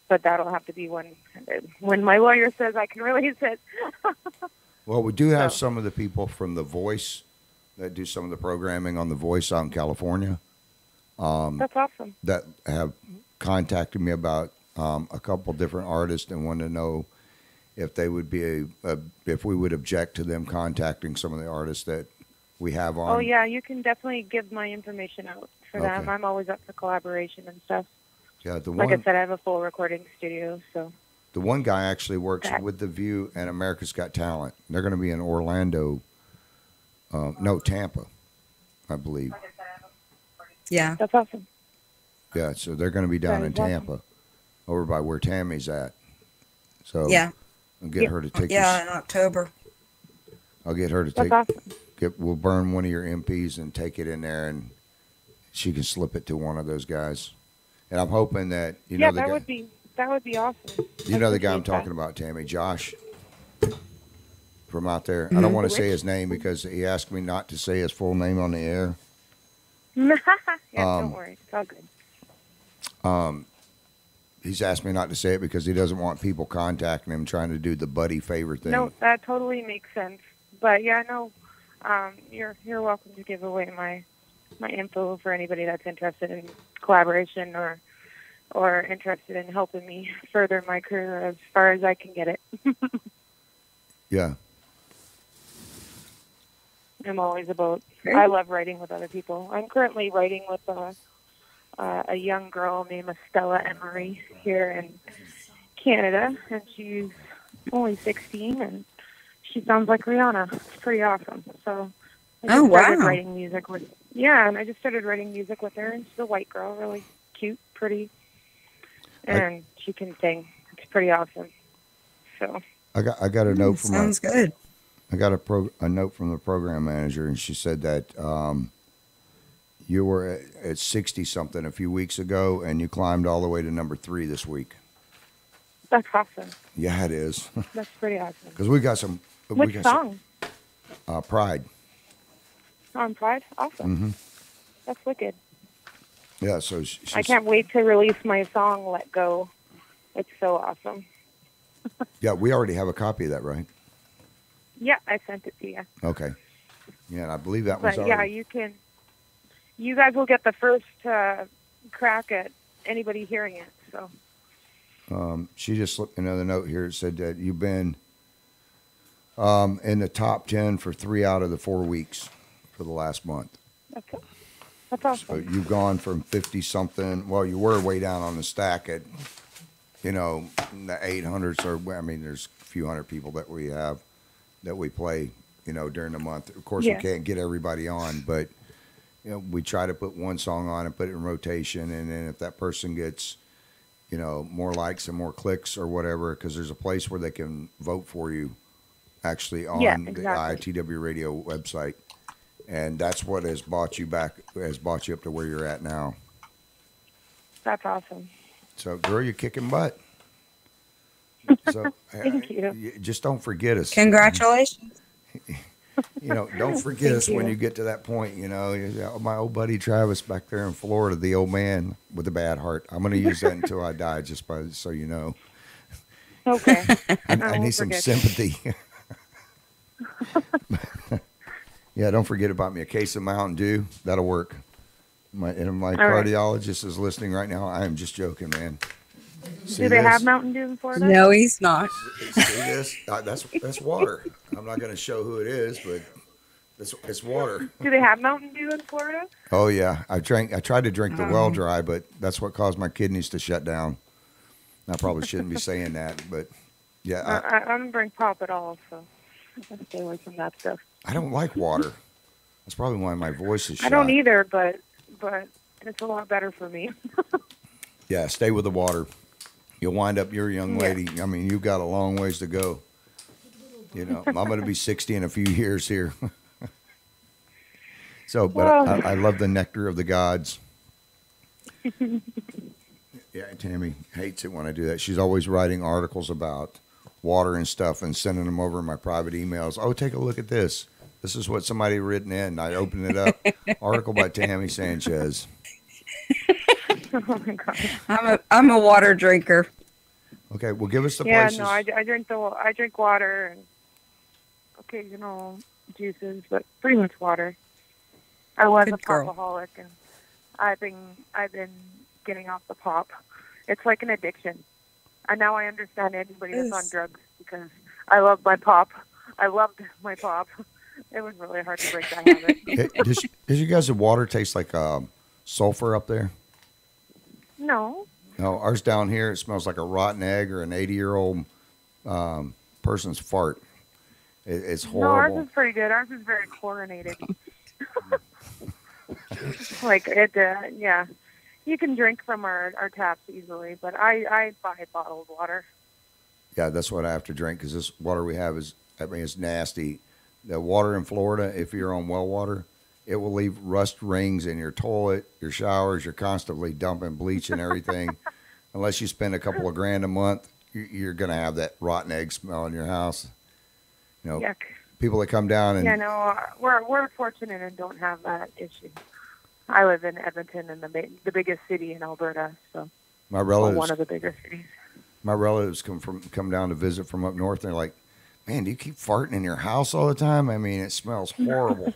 but that'll have to be when my lawyer says I can release it. Well, we do have some of the people from The Voice that do some of the programming on The Voice out in California. That's awesome. That have contacted me about a couple different artists and wanted to know if they would be if we would object to them contacting some of the artists that we have on. Oh yeah, you can definitely give my information out for them. I'm always up for collaboration and stuff. Yeah, like I said, I have a full recording studio, so. The one guy actually works with The View and America's Got Talent. They're going to be in Orlando, Tampa, I believe. Yeah. That's awesome. Yeah, so they're going to be down in Tampa, over by where Tammy's at. So yeah, I'll get her to take. Yeah, in October. I'll get her to take. That's awesome. We'll burn one of your MPs and take it in there, and she can slip it to one of those guys. And I'm hoping that that would be awesome. You know the guy I'm talking about, Tammy, Josh, from out there. I don't want to say his name because he asked me not to say his full name on the air. Don't worry, it's all good. He's asked me not to say it because he doesn't want people contacting him trying to do the buddy favor thing. No, that totally makes sense. But yeah, no, you're welcome to give away my info for anybody that's interested in collaboration or interested in helping me further my career as far as I can get it. Yeah. I'm always I love writing with other people. I'm currently writing with a young girl named Estella Emery here in Canada, and she's only 16, and she sounds like Rihanna. It's pretty awesome. So I just started writing music with and I just started writing music with her, and she's a white girl, really cute, pretty, and she can sing. It's pretty awesome. So I got a note from sounds good. I got a note from the program manager, and she said that you were at 60-something a few weeks ago, and you climbed all the way to number 3 this week. That's awesome. Yeah, it is. That's pretty awesome. Because we got some. Which song? Pride. On Pride? Awesome. Mm-hmm. That's wicked. Yeah, so I can't wait to release my song, Let Go. It's so awesome. Yeah, we already have a copy of that, right? Yeah, I sent it to you. Okay. Yeah, and I believe that one's already. Yeah, you guys will get the first crack at anybody hearing it. So. She just slipped another note here. It said that you've been in the top 10 for 3 out of the 4 weeks for the last month. That's awesome. So you've gone from 50-something. Well, you were way down on the stack at, the 800s. Or I mean, there's a few hundred people that we have that we play, during the month. Of course, we can't get everybody on, but we try to put one song on and put it in rotation, and then if that person gets, more likes and more clicks or whatever, because there's a place where they can vote for you, actually on the IITW Radio website, and that's what has brought you up to where you're at now. That's awesome. So, girl, you're kicking butt. So, Thank you. Just don't forget us. Congratulations. Don't forget us when you get to that point. My old buddy Travis back there in Florida, the old man with a bad heart. I'm going to use that until I die, so you know. Okay. I need some sympathy. Yeah, don't forget about me. A case of Mountain Dew, that'll work. My cardiologist is listening right now. I am just joking, man. Do they have Mountain Dew in Florida? No, he's not. See this? That's water. I'm not going to show who it is, but it's water. Do they have Mountain Dew in Florida? Oh yeah, I tried to drink the well dry, but that's what caused my kidneys to shut down. I probably shouldn't be saying that, but yeah. I don't drink pop at all, so I'm going to stay away from that stuff. I don't like water. That's probably why my voice is shot. I don't either, but it's a lot better for me. Yeah, stay with the water. You'll wind up, you're a young lady. I mean, you've got a long ways to go. I'm going to be 60 in a few years here. So, but I love the nectar of the gods. Yeah, Tammy hates it when I do that. She's always writing articles about water and stuff and sending them over in my private emails. Oh, take a look at this. This is what somebody written in. I open it up. Article by Tammy Sanchez. Oh my God. I'm a water drinker. Okay, well, give us the Yeah, places. no, I drink water and occasional juices, but pretty much water. I was Good a girl. popaholic, and I've been getting off the pop. It's like an addiction. And now I understand anybody that's on Yes. drugs because I love my pop. I loved my pop. It was really hard to break that habit. Does you guys' water taste like sulfur up there? No. No, ours down here, it smells like a rotten egg or an 80-year-old person's fart. It's No, ours horrible. is pretty good. Ours is very chlorinated. Like it, yeah. You can drink from our taps easily, but I buy bottled water. Yeah, that's what I have to drink because this water we have it's nasty. The water in Florida, if you're on well water, it will leave rust rings in your toilet, your showers. You're constantly dumping bleach and everything. Unless you spend a couple of grand a month, you're going to have that rotten egg smell in your house. You know, Yuck. people that come down and Yeah, no, we're fortunate and don't have that issue. I live in Edmonton, in the biggest city in Alberta, so my well, relatives, one of the bigger cities. my relatives come down to visit from up north. And they're like, "Man, do you keep farting in your house all the time? I mean, it smells horrible."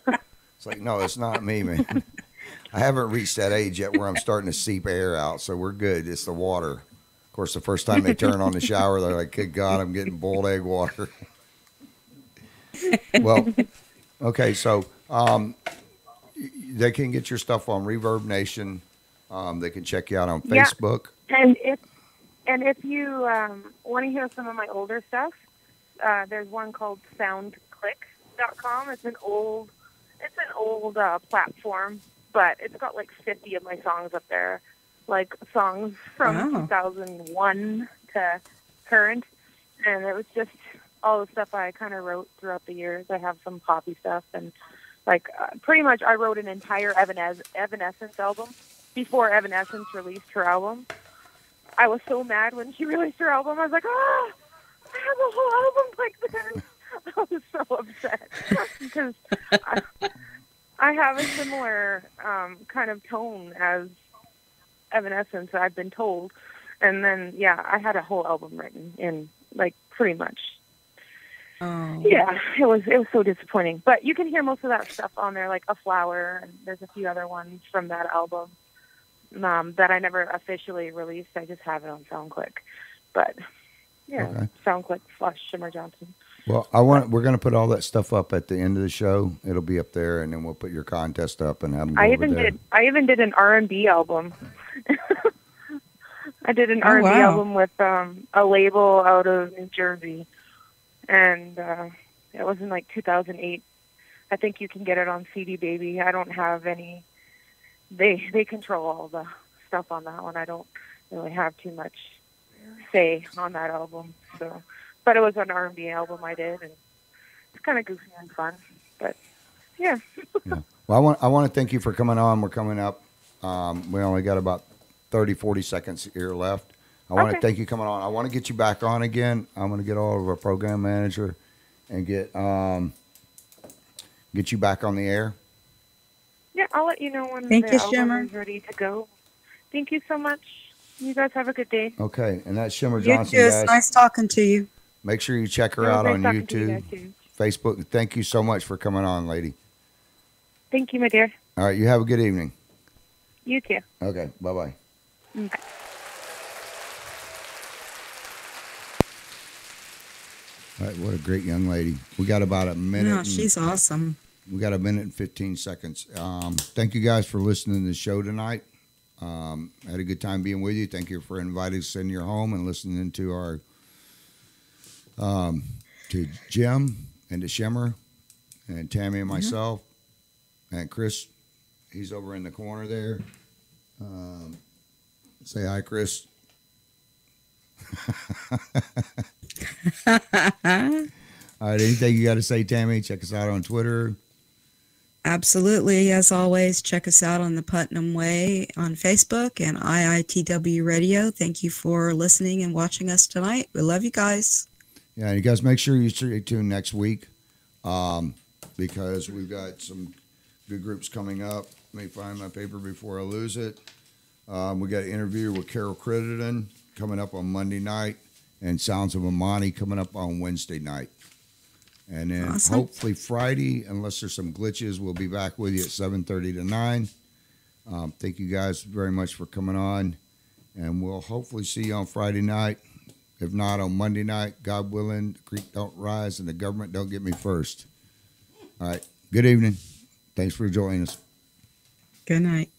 It's like, no, it's not me, man. I haven't reached that age yet where I'm starting to seep air out, so we're good. It's the water. Of course, the first time they turn on the shower, they're like, "Good God, I'm getting boiled egg water." Well, okay, so they can get your stuff on Reverb Nation. They can check you out on Yeah. Facebook. And if you want to hear some of my older stuff, there's one called SoundClick.com. It's an old platform, but it's got like 50 of my songs up there, like songs from Wow. 2001 to current, and it was just all the stuff I kind of wrote throughout the years. I have some poppy stuff, and like pretty much I wrote an entire Evanescence album before Evanescence released her album. I was so mad when she released her album. I was like, I have a whole album like this. I was so upset because I have a similar kind of tone as Evanescence, I've been told. And then, yeah, I had a whole album written in, like, pretty much. Oh. Yeah, it was so disappointing. But you can hear most of that stuff on there, like A Flower, and there's a few other ones from that album that I never officially released. I just have it on SoundClick. But, yeah, Okay. SoundClick/Shimmer Johnson. Well, we're going to put all that stuff up at the end of the show. It'll be up there, and then we'll put your contest up and have them go over there. I even did an R&B album. I did an Oh, R&B wow. album with a label out of New Jersey, and it was in like 2008. I think you can get it on CD Baby. I don't have any. They control all the stuff on that one. I don't really have too much say on that album. So, but it was an R&B album I did, and it's kind of goofy and fun. But yeah. Yeah. Well, I want to thank you for coming on. We're coming up. We only got about 30, 40 seconds here left. I want to Okay. thank you coming on. I want to get you back on again. I'm going to get all of our program manager and get you back on the air. Yeah, I'll let you know when Thank the you, album Shimmer. is ready to go. Thank you so much. You guys have a good day. Okay, and that's Shimmer You Johnson, too. It's guys. nice talking to you. Make sure you check her It was out nice on talking to you YouTube, guys, too. Facebook. Thank you so much for coming on, lady. Thank you, my dear. All right, you have a good evening. You too. Okay, bye-bye. Bye. All right, what a great young lady. We got about a minute. No, and- she's awesome. We got a minute and 15 seconds. Thank you guys for listening to the show tonight. Had a good time being with you. Thank you for inviting us in your home and listening to our to Jim and to Shimmer and Tammy and myself and Chris. He's over in the corner there. Say hi, Chris. All right, anything you got to say, Tammy? Check us out on Twitter. Absolutely. As always, check us out on the Putnam Way on Facebook and IITW Radio. Thank you for listening and watching us tonight. We love you guys. Yeah, and you guys make sure you stay tuned next week because we've got some good groups coming up. Let me find my paper before I lose it. We got an interview with Carol Crittenden coming up on Monday night, and Sounds of Amani coming up on Wednesday night. And then Awesome. hopefully Friday, unless there's some glitches, we'll be back with you at 7:30 to 9. Thank you guys very much for coming on. And we'll hopefully see you on Friday night. If not, on Monday night, God willing, the creek don't rise and the government don't get me first. All right. Good evening. Thanks for joining us. Good night.